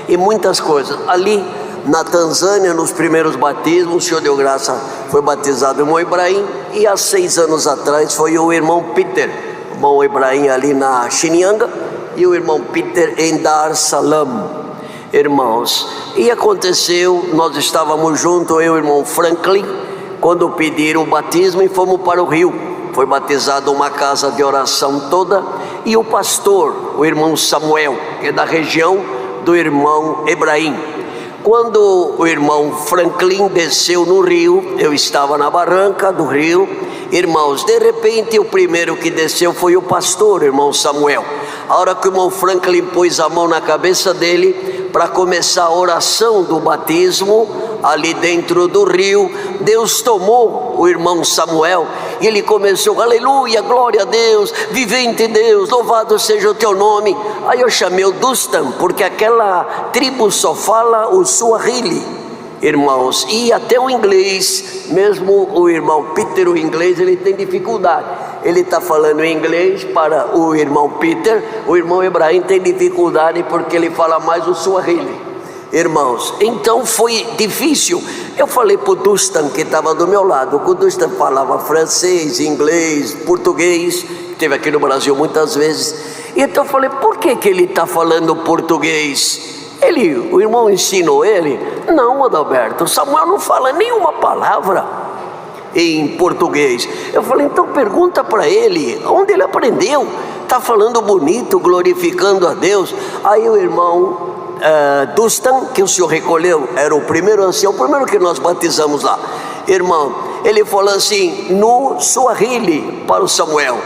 e muitas coisas. Ali na Tanzânia, nos primeiros batismos, o Senhor deu graça, foi batizado o irmão Ibrahim, e há 6 anos atrás foi o irmão Peter, o irmão Ibrahim ali na Shinyanga e o irmão Peter em Dar es Salaam. Irmãos, e aconteceu, nós estávamos juntos, eu e o irmão Franklin, quando pediram o batismo e fomos para o Rio. Foi batizado uma casa de oração toda, e o pastor, o irmão Samuel, que é da região do irmão Ibrahim. Quando o irmão Franklin desceu no rio, eu estava na barranca do rio. Irmãos, de repente o primeiro que desceu foi o pastor, o irmão Samuel. A hora que o irmão Franklin pôs a mão na cabeça dele para começar a oração do batismo, ali dentro do rio, Deus tomou o irmão Samuel e ele começou, aleluia, glória a Deus, vivente Deus, louvado seja o teu nome. Aí eu chamei o Dustan, porque aquela tribo só fala o Swahili, irmãos, e até o inglês, mesmo o irmão Peter, o inglês, ele tem dificuldade. Ele está falando em inglês para o irmão Peter, o irmão Ibrahim tem dificuldade porque ele fala mais o Swahili. Irmãos, então foi difícil. Eu falei para o Dustan, que estava do meu lado, o Dustan falava francês, inglês, português, esteve aqui no Brasil muitas vezes. Então eu falei, por que ele está falando português? O irmão ensinou ele? Não, Adalberto, Samuel não fala nenhuma palavra em português. Eu falei, então pergunta para ele, onde ele aprendeu? Está falando bonito, glorificando a Deus. Aí o irmão Dustan, que o senhor recolheu, era o primeiro ancião, o primeiro que nós batizamos lá. Irmão, ele falou assim, no Swahili, para o Samuel,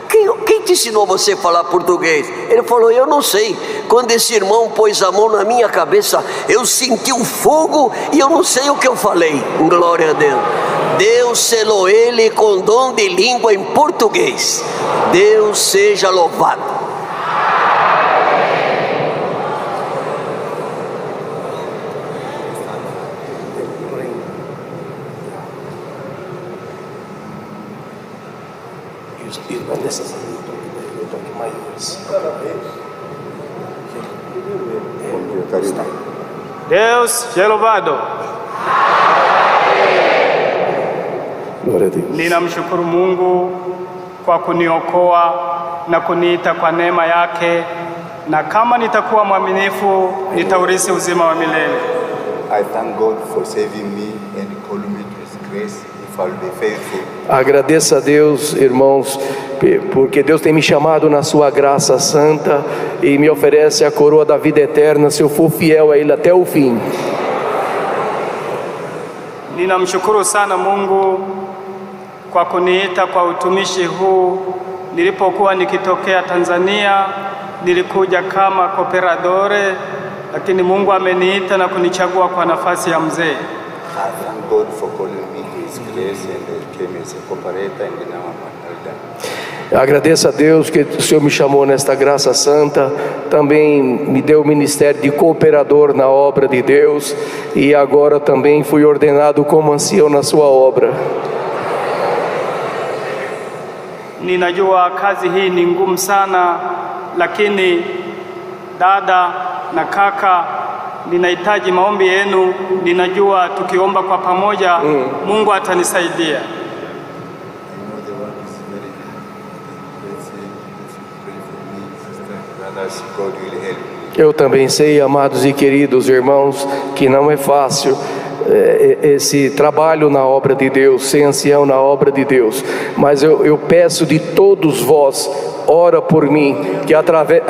quem te ensinou você a falar português? Ele falou, eu não sei. Quando esse irmão pôs a mão na minha cabeça, eu senti um fogo e eu não sei o que eu falei. Glória a Deus. Deus selou ele com dom de língua em português. Deus seja louvado. Não é necessário, eu estou aqui mais. Deus seja louvado. Glória a Deus. Ninamshukuru Mungu kwa kuniokoa na kuniita kwa neema yake, na kama nitakuwa mwaminifu nitaurithi uzima wa milele. I thank God for saving me and calling me to His grace if I will be faithful. Agradeça a Deus, irmãos, porque Deus tem me chamado na sua graça santa e me oferece a coroa da vida eterna se eu for fiel a Ele até o fim. Ninamshukuru sana Mungu kwa kuniita kwa utumishi huu. Nilipokuwa nikitokea Tanzania, nilikuja kama kooperadore, lakini Mungu ameniita na kunichagua kwa nafasi ya mzee. I thank God for calling me to His grace and came as a cooperator and now I'm an elder. Agradeço a Deus que o Senhor me chamou nesta graça santa, também me deu o ministério de cooperador na obra de Deus, e agora também fui ordenado como ancião na sua obra. Ninajua kazi hii ni ngumu sana, lakini dada na kaka, ninahitaji maombi yenu. Ninajua tukiomba kwa pamoja Mungu atanisaidia. Eu também sei, amados e queridos irmãos, que não é fácil esse trabalho na obra de Deus, ser ancião na obra de Deus, mas eu peço de todos vós, ora por mim, que através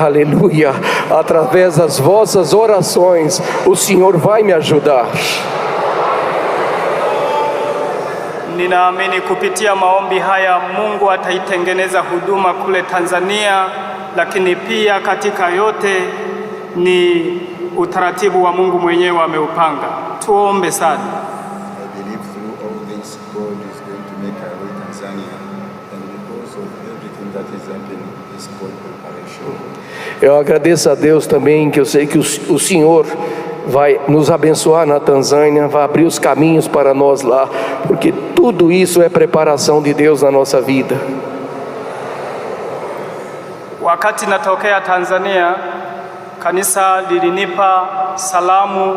das vossas orações, o Senhor vai me ajudar. Ninaamini kupitia maombi haya Mungu ataitengeneza huduma kule Tanzania, lakini pia katika yote ni utaratibu wa Mungu mwenyewe ameupanga. Tuombe sana. I believe through all this God is going to make a way Tanzania, and because of everything that is happening, this God preparation. Eu agradeço a Deus também, que eu sei que o Senhor vai nos abençoar na Tanzânia, vai abrir os caminhos para nós lá, porque tudo isso é preparação de Deus na nossa vida. Wakati natokea Tanzania, kanisa lilinipa salamu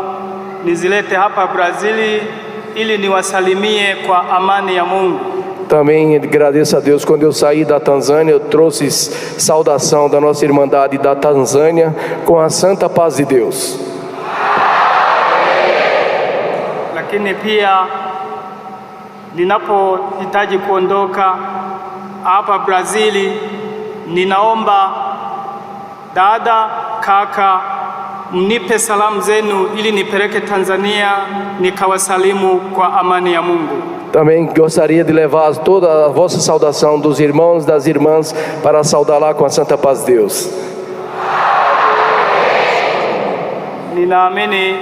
nizilete hapa Brazili ili niwasalimie kwa amani ya Mungu. Também agradeço a Deus, quando eu saí da Tanzânia, eu trouxe saudação da nossa irmandade da Tanzânia com a santa paz de Deus. Lakini pia ninapohitaji kuondoka hapa Brazili, ninaomba dada, kaka, mnipe salamu zenu ili nipeleke Tanzania nikawasalimu kwa amani ya Mungu. Também gostaria de levar toda a vossa saudação dos irmãos e das irmãs para saudar lá com a santa paz de Deus. Ninaamini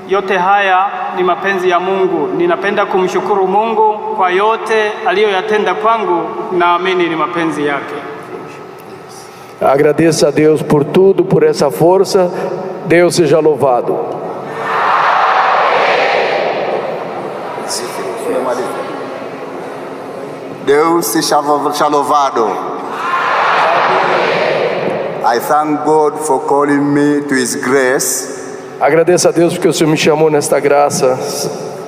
yote haya ni mapenzi ya Mungu. Ninapenda kumshukuru Mungu kwa yote aliyoyatenda kwangu, naamini ni mapenzi yake. Agradeço a Deus por tudo, por essa força. Deus seja louvado. Deus seja louvado. I thank God for calling me to His grace. Agradeço a Deus porque o Senhor me chamou nesta graça.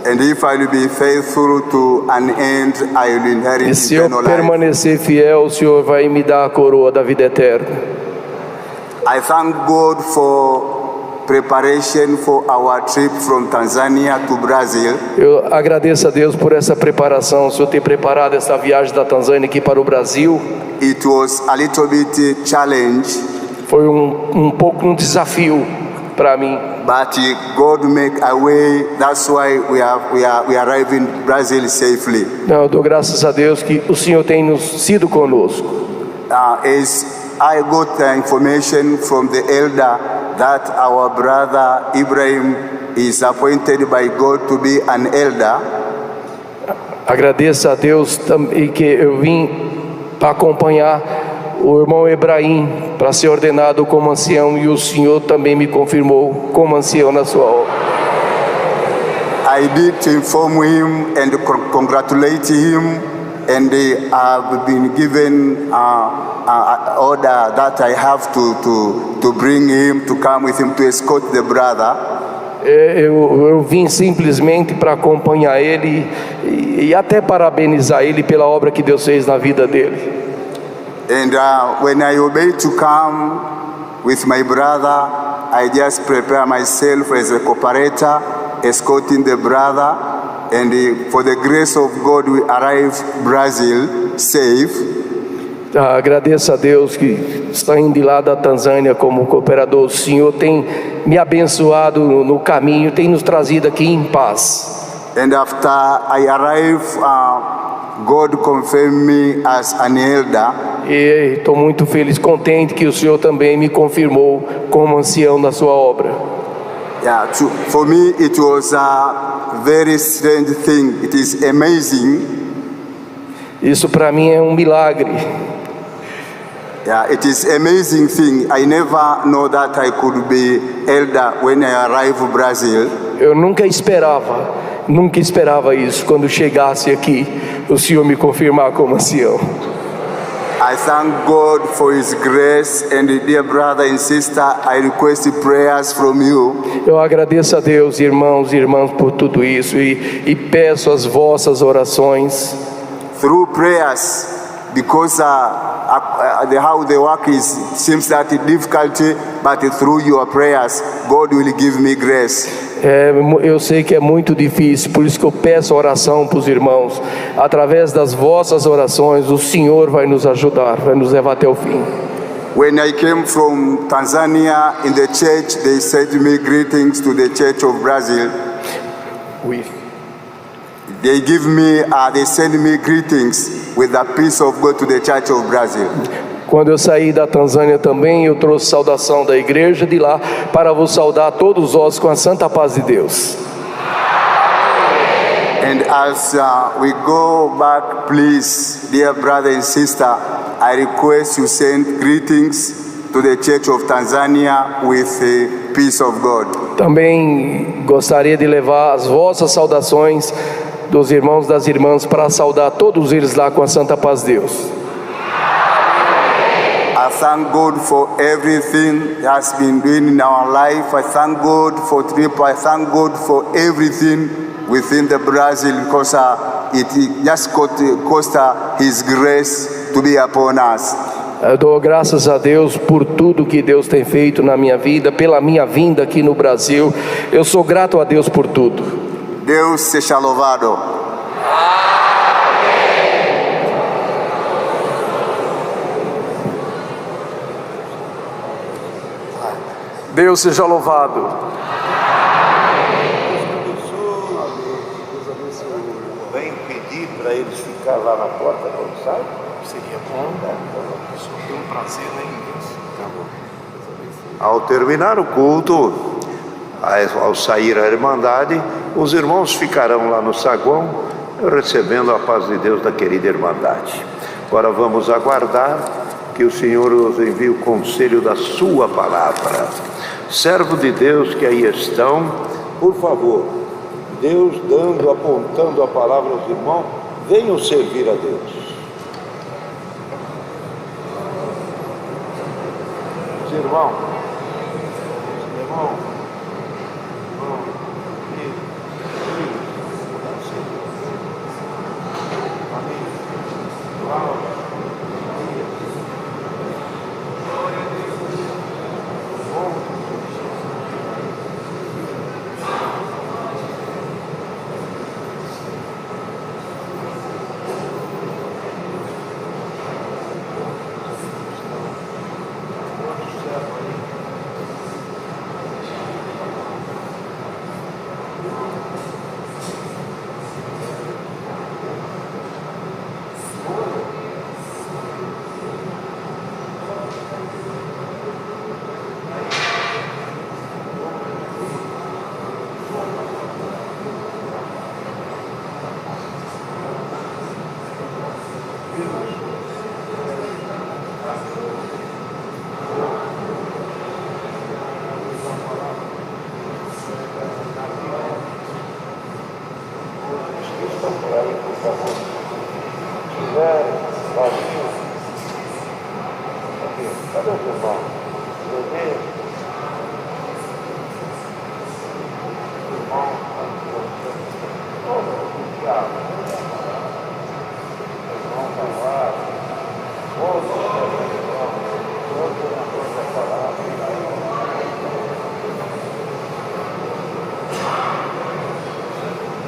And if I will be faithful to an end, I will inherit E se eu eternal life. permanecer fiel, o Senhor vai me dar a coroa da vida eterna. I thank God for preparation for our trip from Tanzania to Brazil. Eu agradeço a Deus por essa preparação, o Senhor ter preparado essa viagem da Tanzânia aqui para o Brasil. It was a little bit challenge, Foi pouco um desafio para mim. but God make a way. That's why we arrive in Brazil safely. Não, eu dou graças a Deus que o Senhor tem sido conosco. As I got the information from the elder that our brother Ibrahim is appointed by God to be an elder. Agradeço a Deus também que eu vim para acompanhar o irmão Ebrahim para ser ordenado como ancião, e o Senhor também me confirmou como ancião na sua obra. I did inform him and congratulate him, and I've been given order that I have to bring him, to come with him to escort the brother. Eu vim simplesmente para acompanhar ele e até parabenizar ele pela obra que Deus fez na vida dele. And when I obeyed to come with my brother, I just prepare myself as a cooperator, escorting the brother, and for the grace of God we arrived Brazil safe. Agradeço a Deus que saindo lá da Tanzânia como cooperador, o Senhor tem me abençoado no caminho, tem nos trazido aqui em paz. And after I arrived, God confirmed me as an elder. E estou muito feliz, contente que o Senhor também me confirmou como ancião da sua obra. Yeah, for me it was a very strange thing. It is amazing. Isso para mim é um milagre. Yeah, it is amazing thing. I never know that I could be elder when I arrive in Brazil. Eu nunca esperava isso. Quando chegasse aqui, o Senhor me confirmar como ancião. I thank God for His grace, and dear brother and sister, I request prayers from you. Eu agradeço a Deus, irmãos e irmãs, por tudo isso e peço as vossas orações. Through prayers, because how the work is seems that difficulty, but through your prayers, God will give me grace. Eu sei que é muito difícil, por isso que eu peço oração para os irmãos. Através das vossas orações, o Senhor vai nos ajudar, vai nos levar até o fim. When I came from Tanzania in the church, they sent me greetings to the Church of Brazil. They send me greetings with the peace of God to the Church of Brazil. Quando eu saí da Tanzânia também, eu trouxe saudação da igreja de lá para vos saudar todos vós com a santa paz de Deus. And as we go back, please, dear brother and sister, I request you send greetings to the Church of Tanzania with the peace of God. Também gostaria de levar as vossas saudações dos irmãos e das irmãs para saudar todos eles lá com a santa paz de Deus. I thank God for everything that has been doing in our life. I thank God for trip. I thank God for everything within the Brazil, because it just cost His grace to be upon us. Eu dou graças a Deus por tudo que Deus tem feito na minha vida, pela minha vinda aqui no Brasil. Eu sou grato a Deus por tudo. Deus seja louvado. Deus seja louvado. Vem pedir para eles ficar lá na porta quando sai? Seria bom, tem um prazer em Deus. Ao terminar o culto, ao sair a Irmandade, os irmãos ficarão lá no saguão, recebendo a paz de Deus da querida Irmandade. Agora vamos aguardar que o Senhor nos envie o conselho da sua palavra. Servo de Deus que aí estão, por favor, Deus dando, apontando a palavra aos irmãos, venham servir a Deus. Irmão, cadê o irmão?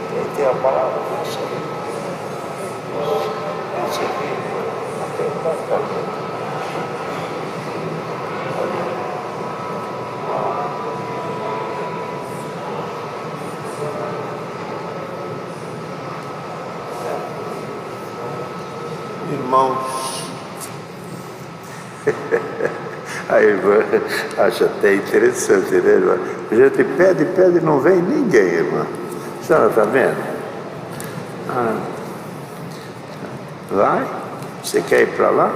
Quem tem a palavra? Irmãos, a irmã acha até interessante, né, irmã? A gente pede, pede e não vem ninguém, irmã. A senhora está vendo? Vai? Você quer ir para lá?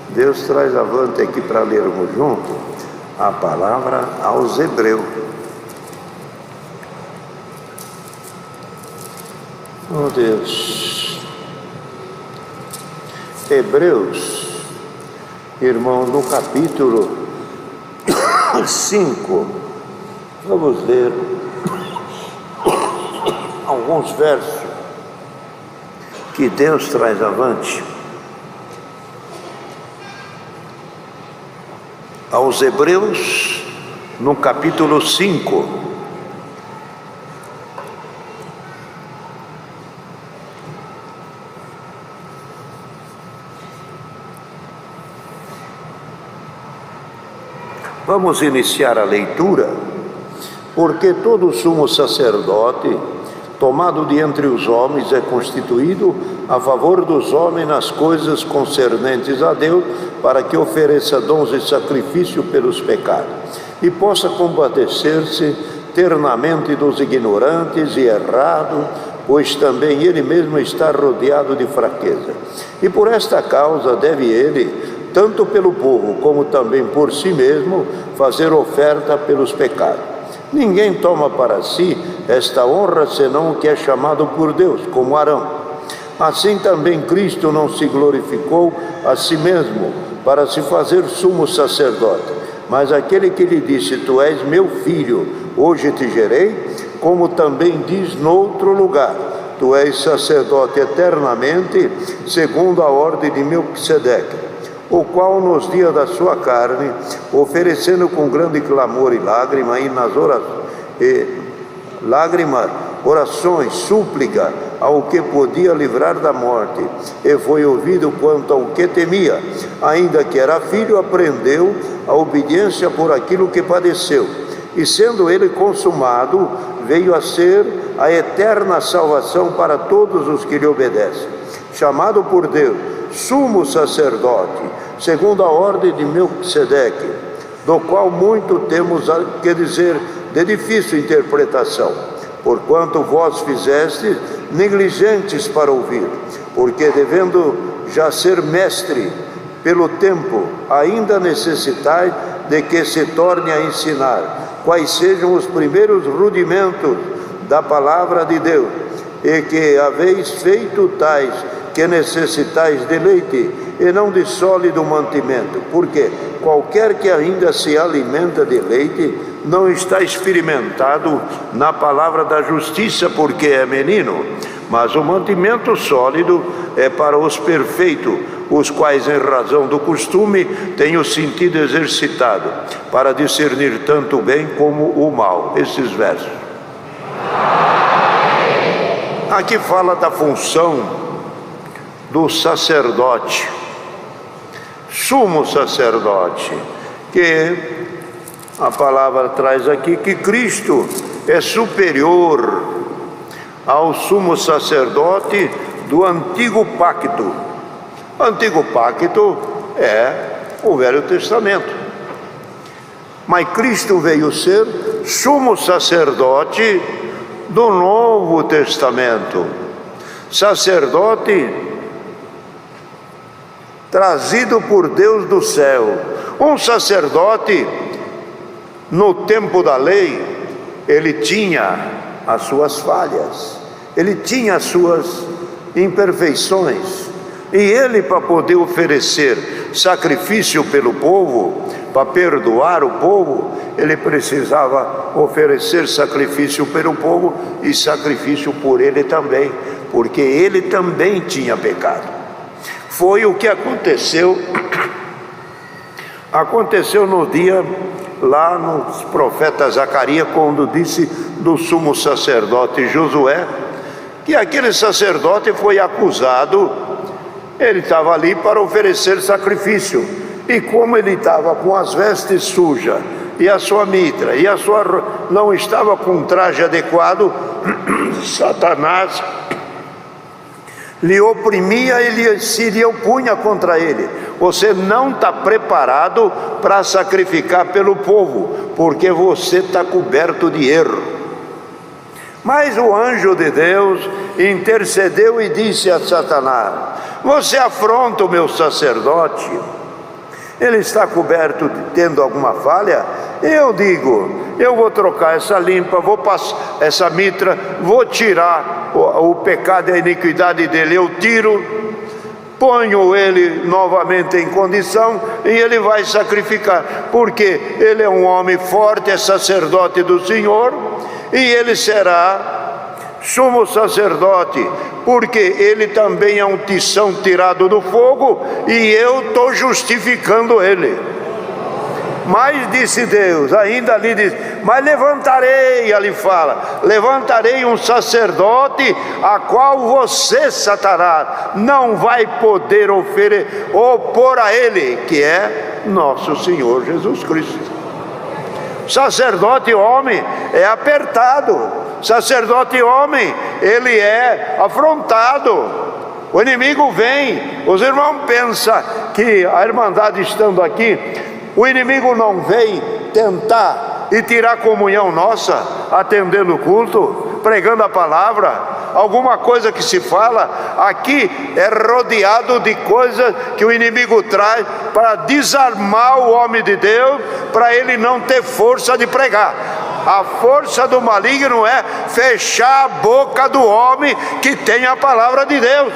Deus traz avante aqui para lermos junto a palavra aos Hebreus. Oh Deus. Hebreus, irmãos, no capítulo 5, vamos ler alguns versos que Deus traz avante aos Hebreus, no capítulo 5. Vamos iniciar a leitura, porque todo sumo sacerdote, tomado de entre os homens, é constituído a favor dos homens nas coisas concernentes a Deus, para que ofereça dons e sacrifício pelos pecados, e possa compadecer-se ternamente dos ignorantes e errados, pois também ele mesmo está rodeado de fraqueza. E por esta causa deve ele, tanto pelo povo como também por si mesmo, fazer oferta pelos pecados. Ninguém toma para si esta honra senão o que é chamado por Deus, como Arão. Assim também Cristo não se glorificou a si mesmo para se fazer sumo sacerdote, mas aquele que lhe disse: tu és meu filho, hoje te gerei, como também diz noutro lugar: tu és sacerdote eternamente, segundo a ordem de Melquisedeque, o qual nos dias da sua carne, oferecendo com grande clamor e lágrima, orações, súplica ao que podia livrar da morte, e foi ouvido quanto ao que temia, ainda que era filho, aprendeu a obediência por aquilo que padeceu, e sendo ele consumado, veio a ser a eterna salvação para todos os que lhe obedecem, chamado por Deus sumo sacerdote, segundo a ordem de Melquisedeque, do qual muito temos que dizer de difícil interpretação, porquanto vós fizestes negligentes para ouvir, porque devendo já ser mestre pelo tempo, ainda necessitais de que se torne a ensinar quais sejam os primeiros rudimentos da palavra de Deus, e que haveis feito tais que necessitais de leite e não de sólido mantimento, porque qualquer que ainda se alimenta de leite não está experimentado na palavra da justiça, porque é menino, mas o mantimento sólido é para os perfeitos, os quais em razão do costume têm o sentido exercitado, para discernir tanto o bem como o mal. Esses versos. Aqui fala da função do sacerdote, sumo sacerdote, que a palavra traz aqui que Cristo é superior ao sumo sacerdote do antigo pacto. O antigo pacto é o Velho Testamento, mas Cristo veio ser sumo sacerdote do Novo Testamento, sacerdote trazido por Deus do céu. Um sacerdote, no tempo da lei, ele tinha as suas falhas, ele tinha as suas imperfeições, e ele, para poder oferecer sacrifício pelo povo, para perdoar o povo, ele precisava oferecer sacrifício pelo povo e sacrifício por ele também, porque ele também tinha pecado. Foi o que aconteceu no dia lá nos profetas Zacarias, quando disse do sumo sacerdote Josué, que aquele sacerdote foi acusado, ele estava ali para oferecer sacrifício, e como ele estava com as vestes sujas, e a sua mitra, e não estava com um traje adequado, Satanás lhe oprimia e se opunha contra ele. Você não está preparado para sacrificar pelo povo, porque você está coberto de erro. Mas o anjo de Deus intercedeu e disse a Satanás: você afronta o meu sacerdote, ele está coberto, tendo alguma falha? Eu digo, eu vou trocar essa limpa, vou passar essa mitra, vou tirar o pecado e a iniquidade dele, eu tiro, ponho ele novamente em condição e ele vai sacrificar, porque ele é um homem forte, é sacerdote do Senhor, e ele será sumo sacerdote, porque ele também é um tição tirado do fogo, e eu estou justificando ele. Mas disse Deus, ainda ali diz, mas levantarei, ali fala, levantarei um sacerdote, a qual você, Satanás, não vai poder opor a ele, que é nosso Senhor Jesus Cristo. Sacerdote homem é apertado, sacerdote homem, ele é afrontado, o inimigo vem. Os irmãos pensam que a Irmandade estando aqui, o inimigo não vem tentar e tirar a comunhão nossa, atendendo o culto, pregando a palavra, alguma coisa que se fala, aqui é rodeado de coisas que o inimigo traz para desarmar o homem de Deus, para ele não ter força de pregar. A força do maligno é fechar a boca do homem que tem a palavra de Deus.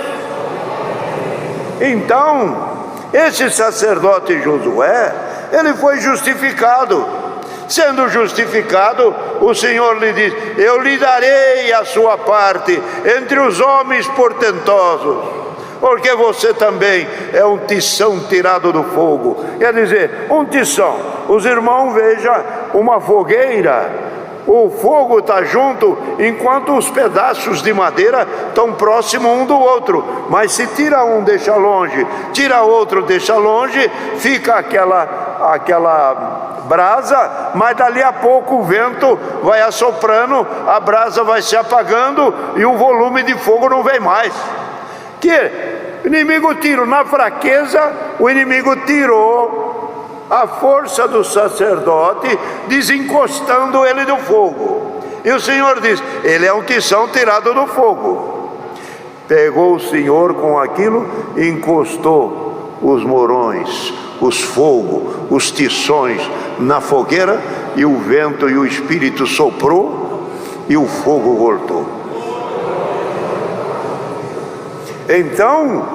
Então, esse sacerdote Josué, ele foi justificado. Sendo justificado, o Senhor lhe diz: eu lhe darei a sua parte entre os homens portentosos, porque você também é um tição tirado do fogo. Quer dizer, um tição, os irmãos vejam uma fogueira, o fogo está junto, enquanto os pedaços de madeira estão próximos um do outro, mas se tira um, deixa longe, tira outro, deixa longe, fica aquela brasa, mas dali a pouco o vento vai assoprando, a brasa vai se apagando e o volume de fogo não vem mais. Que o inimigo tirou, na fraqueza o inimigo tirou a força do sacerdote, desencostando ele do fogo. E o Senhor diz: ele é um tição tirado do fogo. Pegou o Senhor com aquilo e encostou os morões, os fogos, os tições na fogueira, e o vento e o Espírito soprou e o fogo voltou. Então,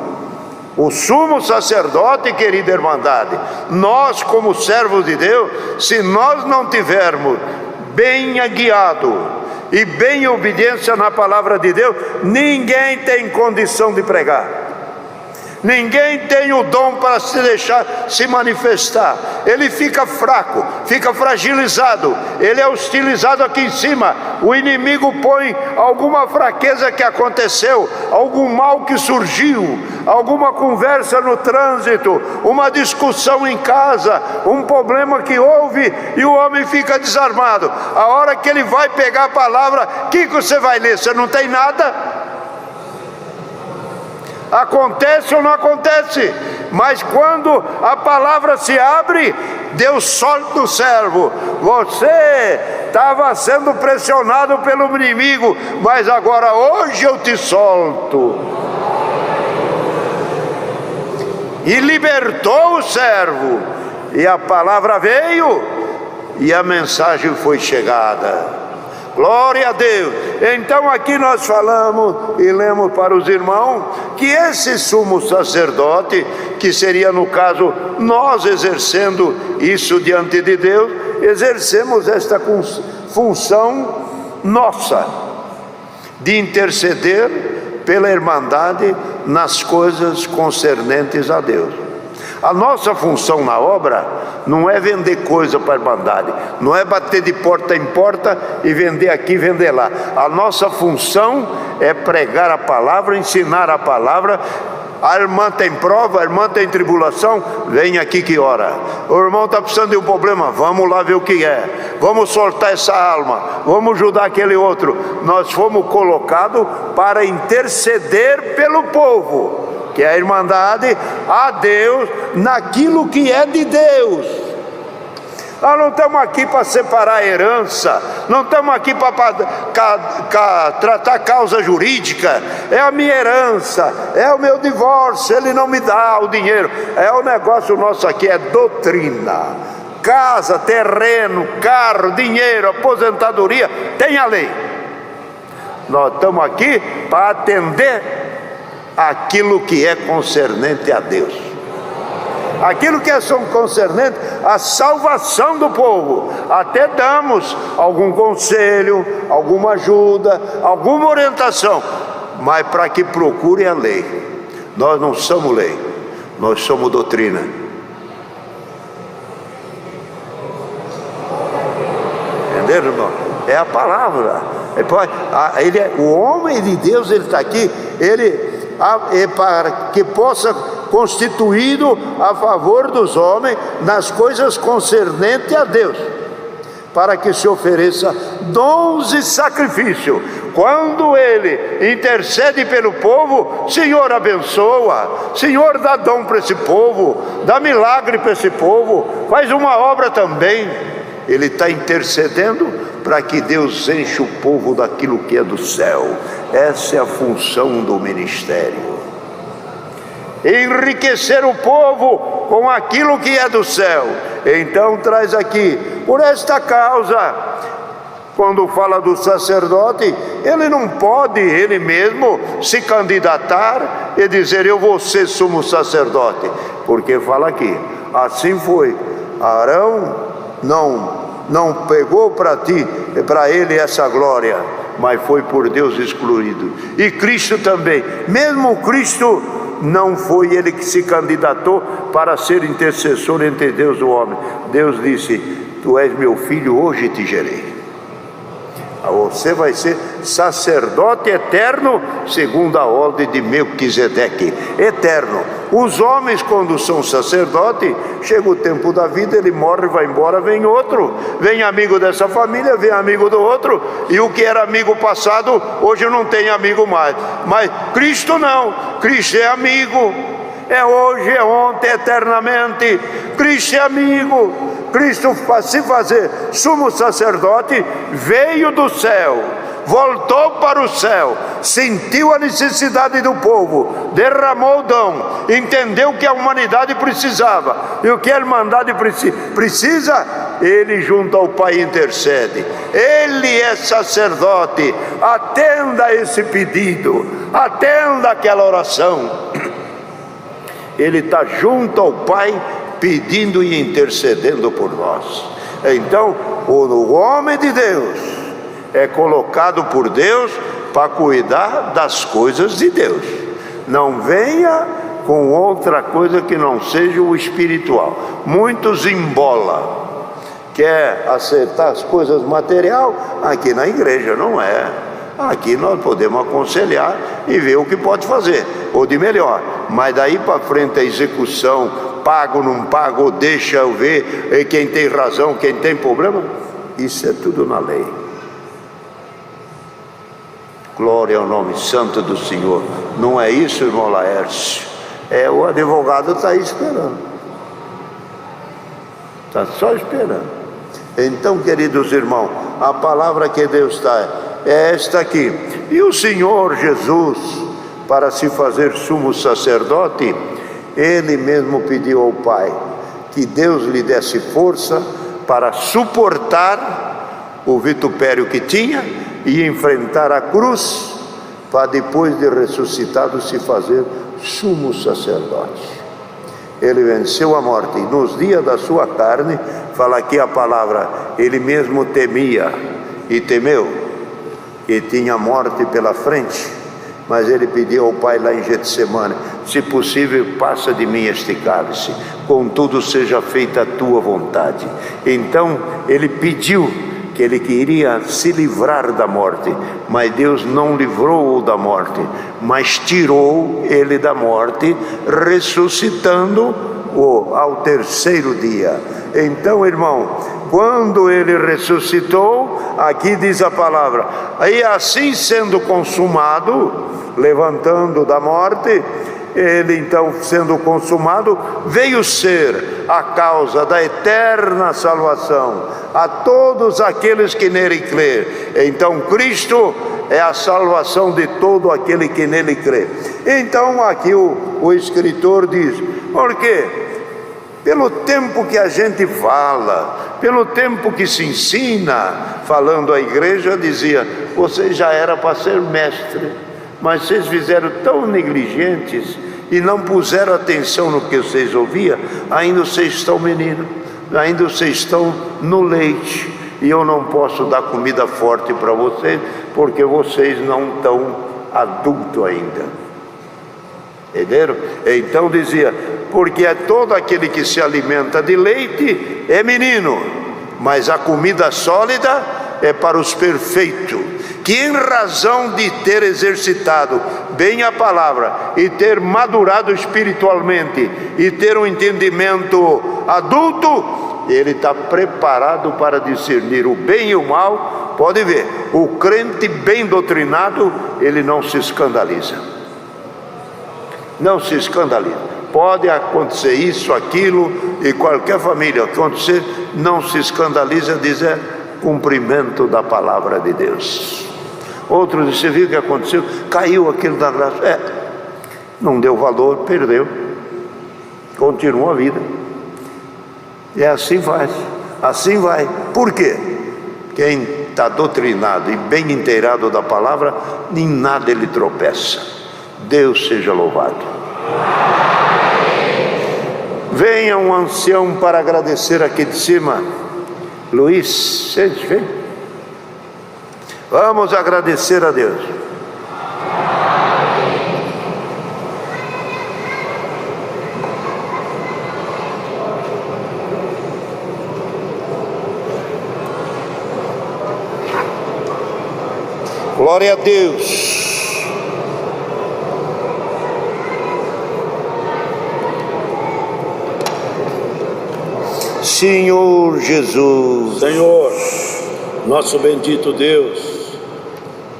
o sumo sacerdote, querida Irmandade, nós como servos de Deus, se nós não tivermos bem guiado e bem obediência na palavra de Deus, ninguém tem condição de pregar. Ninguém tem o dom para se deixar se manifestar. Ele fica fraco, fica fragilizado, ele é hostilizado aqui em cima. O inimigo põe alguma fraqueza que aconteceu, algum mal que surgiu, alguma conversa no trânsito, uma discussão em casa, um problema que houve, e o homem fica desarmado. A hora que ele vai pegar a palavra, o que você vai ler? Você não tem nada? Acontece ou não acontece? Mas quando a palavra se abre, Deus solta o servo. Você estava sendo pressionado pelo inimigo, mas agora hoje eu te solto. E libertou o servo, e a palavra veio, e a mensagem foi chegada. Glória a Deus. Então aqui nós falamos e lemos para os irmãos que esse sumo sacerdote, que seria no caso nós exercendo isso diante de Deus, exercemos esta função nossa de interceder pela Irmandade nas coisas concernentes a Deus. A nossa função na obra não é vender coisa para a Irmandade, não é bater de porta em porta e vender aqui, vender lá. A nossa função é pregar a palavra, ensinar a palavra. A irmã tem prova, a irmã tem tribulação, vem aqui que ora. O irmão está precisando de um problema, vamos lá ver o que é. Vamos soltar essa alma, vamos ajudar aquele outro. Nós fomos colocados para interceder pelo povo, que é a Irmandade, a Deus, naquilo que é de Deus. Nós não estamos aqui para separar a herança, não estamos aqui para tratar causa jurídica. É a minha herança, é o meu divórcio, ele não me dá o dinheiro. O negócio nosso aqui é doutrina. Casa, terreno, carro, dinheiro, aposentadoria, tem a lei. Nós estamos aqui para atender aquilo que é concernente a Deus, aquilo que é concernente à salvação do povo. Até damos algum conselho, alguma ajuda, alguma orientação, mas para que procure a lei. Nós não somos lei, nós somos doutrina. Entenderam, irmão? É a palavra. O homem de Deus, ele está aqui, para que possa constituído a favor dos homens nas coisas concernentes a Deus, para que se ofereça dons e sacrifício. Quando ele intercede pelo povo, Senhor abençoa, Senhor dá dom para esse povo, dá milagre para esse povo, faz uma obra também. Ele está intercedendo para que Deus enche o povo daquilo que é do céu. Essa é a função do ministério. Enriquecer o povo com aquilo que é do céu. Então traz aqui, por esta causa, quando fala do sacerdote, ele não pode ele mesmo se candidatar e dizer eu vou ser sumo sacerdote, porque fala aqui, assim foi, Arão não pegou para ele essa glória, mas foi por Deus excluído. E Cristo também, mesmo Cristo não foi ele que se candidatou para ser intercessor entre Deus e o homem. Deus disse, tu és meu filho, hoje te gerei. Você vai ser sacerdote eterno, segundo a ordem de Melquisedeque, eterno. Os homens, quando são sacerdote, chega o tempo da vida, ele morre, vai embora, vem outro, vem amigo dessa família, vem amigo do outro, e o que era amigo passado, hoje não tem amigo mais. Mas Cristo não, Cristo é amigo, é hoje, é ontem, eternamente. Cristo é amigo. Cristo, para se fazer sumo sacerdote, veio do céu, voltou para o céu, sentiu a necessidade do povo, derramou o dom, entendeu o que a humanidade precisava, e o que a Irmandade precisa, ele junto ao Pai intercede. Ele é sacerdote, atenda esse pedido, atenda aquela oração. Ele está junto ao Pai, pedindo e intercedendo por nós. Então, o homem de Deus é colocado por Deus para cuidar das coisas de Deus. Não venha com outra coisa que não seja o espiritual. Muitos embolam, quer acertar as coisas material, aqui na igreja não é. Aqui nós podemos aconselhar e ver o que pode fazer, ou de melhor, mas daí para frente a execução, pago, não pago, deixa eu ver quem tem razão, quem tem problema, isso é tudo na lei. Glória ao nome santo do Senhor. Não é isso, irmão Laércio? O advogado está aí esperando, está só esperando. Então, queridos irmãos, a palavra que Deus está é esta aqui. E o Senhor Jesus, para se fazer sumo sacerdote, ele mesmo pediu ao Pai que Deus lhe desse força para suportar o vitupério que tinha e enfrentar a cruz, para depois de ressuscitado se fazer sumo sacerdote. Ele venceu a morte e nos dias da sua carne, fala aqui a palavra, ele mesmo temia e temeu, que tinha morte pela frente, mas ele pediu ao Pai lá em Getsemane, se possível passa de mim este cálice, contudo seja feita a tua vontade. Então ele pediu que ele queria se livrar da morte, mas Deus não livrou-o da morte, mas tirou ele da morte, ressuscitando-o ao terceiro dia. Então, irmão, quando ele ressuscitou, aqui diz a palavra, e assim sendo consumado, levantando da morte, ele então, sendo consumado, veio ser a causa da eterna salvação a todos aqueles que nele crê. Então Cristo é a salvação de todo aquele que nele crê. Então aqui o escritor diz, por quê? Pelo tempo que a gente fala, pelo tempo que se ensina, falando à igreja, dizia, você já era para ser mestre, mas vocês fizeram tão negligentes e não puseram atenção no que vocês ouviam, ainda vocês estão meninos, ainda vocês estão no leite, e eu não posso dar comida forte para vocês, porque vocês não estão adultos ainda. Entenderam? Então dizia, porque é todo aquele que se alimenta de leite é menino, mas a comida sólida é para os perfeitos, que em razão de ter exercitado bem a palavra e ter madurado espiritualmente e ter um entendimento adulto, ele está preparado para discernir o bem e o mal. Pode ver, o crente bem doutrinado, ele não se escandaliza. Não se escandaliza. Pode acontecer isso, aquilo, e qualquer família acontecer, não se escandaliza, diz é cumprimento da palavra de Deus. Outros, você viu o que aconteceu? Caiu aquilo da graça. Não deu valor, perdeu. Continua a vida. E assim vai. Assim vai. Por quê? Quem está doutrinado e bem inteirado da palavra, em nada ele tropeça. Deus seja louvado. Venha um ancião para agradecer aqui de cima. Luiz, sente, vem. Vamos agradecer a Deus. Glória a Deus. Senhor Jesus. Senhor, nosso bendito Deus,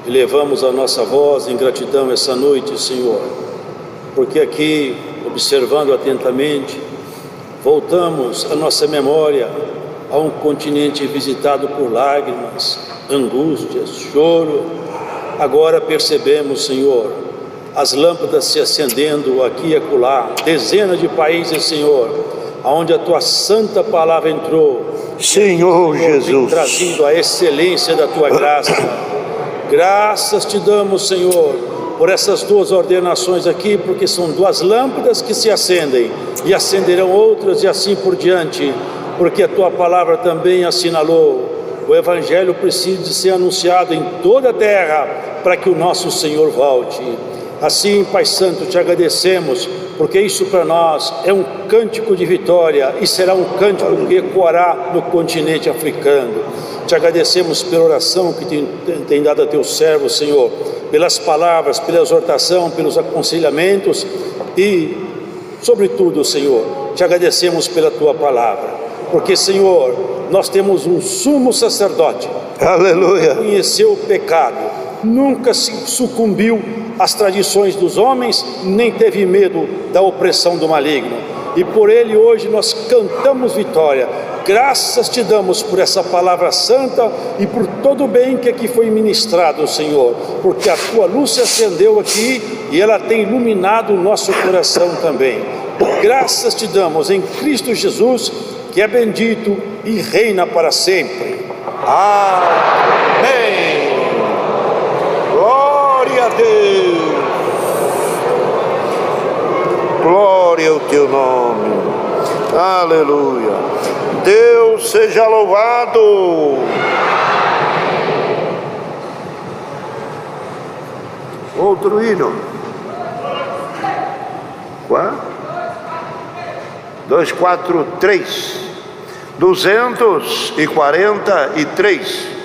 elevamos a nossa voz em gratidão essa noite, Senhor, porque aqui, observando atentamente, voltamos a nossa memória a um continente visitado por lágrimas, angústias, choro. Agora percebemos, Senhor, as lâmpadas se acendendo aqui e acolá, dezenas de países, Senhor, aonde a Tua santa palavra entrou. Senhor Jesus, trazindo a excelência da Tua graça. Graças te damos, Senhor, por essas duas ordenações aqui, porque são duas lâmpadas que se acendem e acenderão outras e assim por diante, porque a Tua palavra também assinalou. O Evangelho precisa ser anunciado em toda a terra para que o nosso Senhor volte. Assim, Pai Santo, te agradecemos, porque isso para nós é um cântico de vitória e será um cântico que ecoará no continente africano. Te agradecemos pela oração que tem dado a teu servo, Senhor, pelas palavras, pela exortação, pelos aconselhamentos e, sobretudo, Senhor, te agradecemos pela tua palavra, porque, Senhor, nós temos um sumo sacerdote. Aleluia. Que conheceu o pecado, nunca se sucumbiu às tradições dos homens, nem teve medo da opressão do maligno. E por ele hoje nós cantamos vitória. Graças te damos por essa palavra santa e por todo o bem que aqui foi ministrado, Senhor, porque a tua luz se acendeu aqui e ela tem iluminado o nosso coração também. Graças te damos em Cristo Jesus, que é bendito e reina para sempre. Amém. Glória a Deus. Glória ao teu nome. Aleluia. Deus seja louvado. Outro hino. Qual? 243. 243.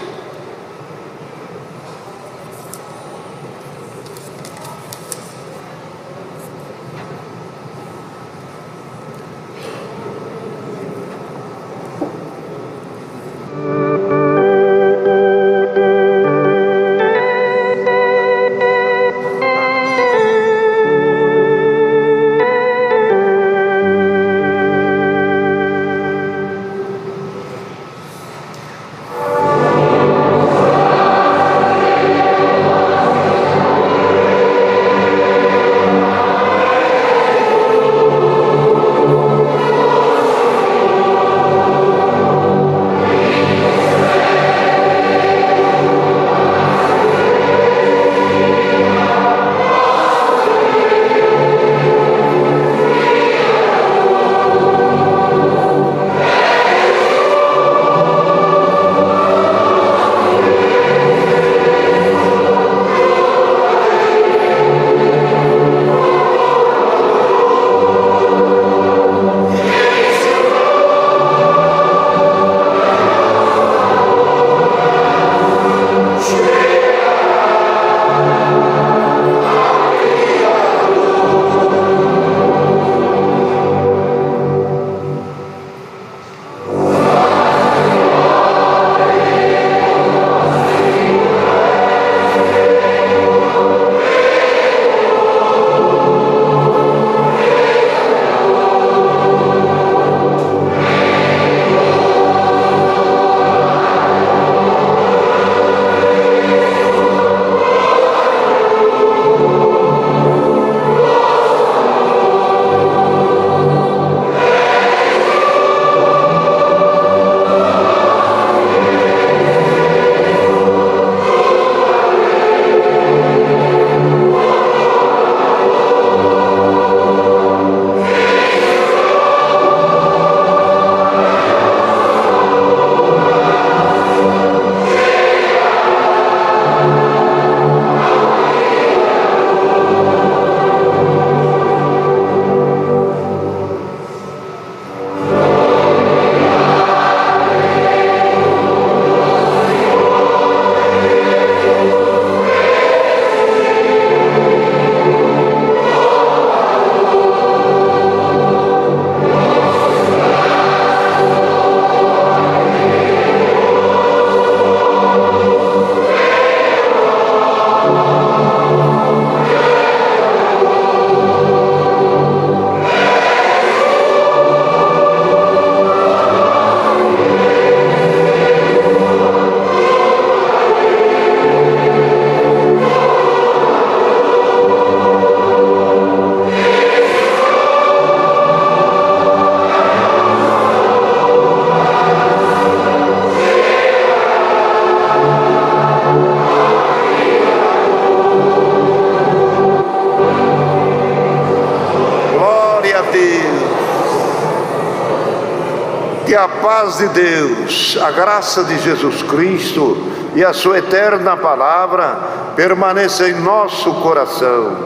a paz de Deus, a graça de Jesus Cristo e a sua eterna palavra permaneça em nosso coração.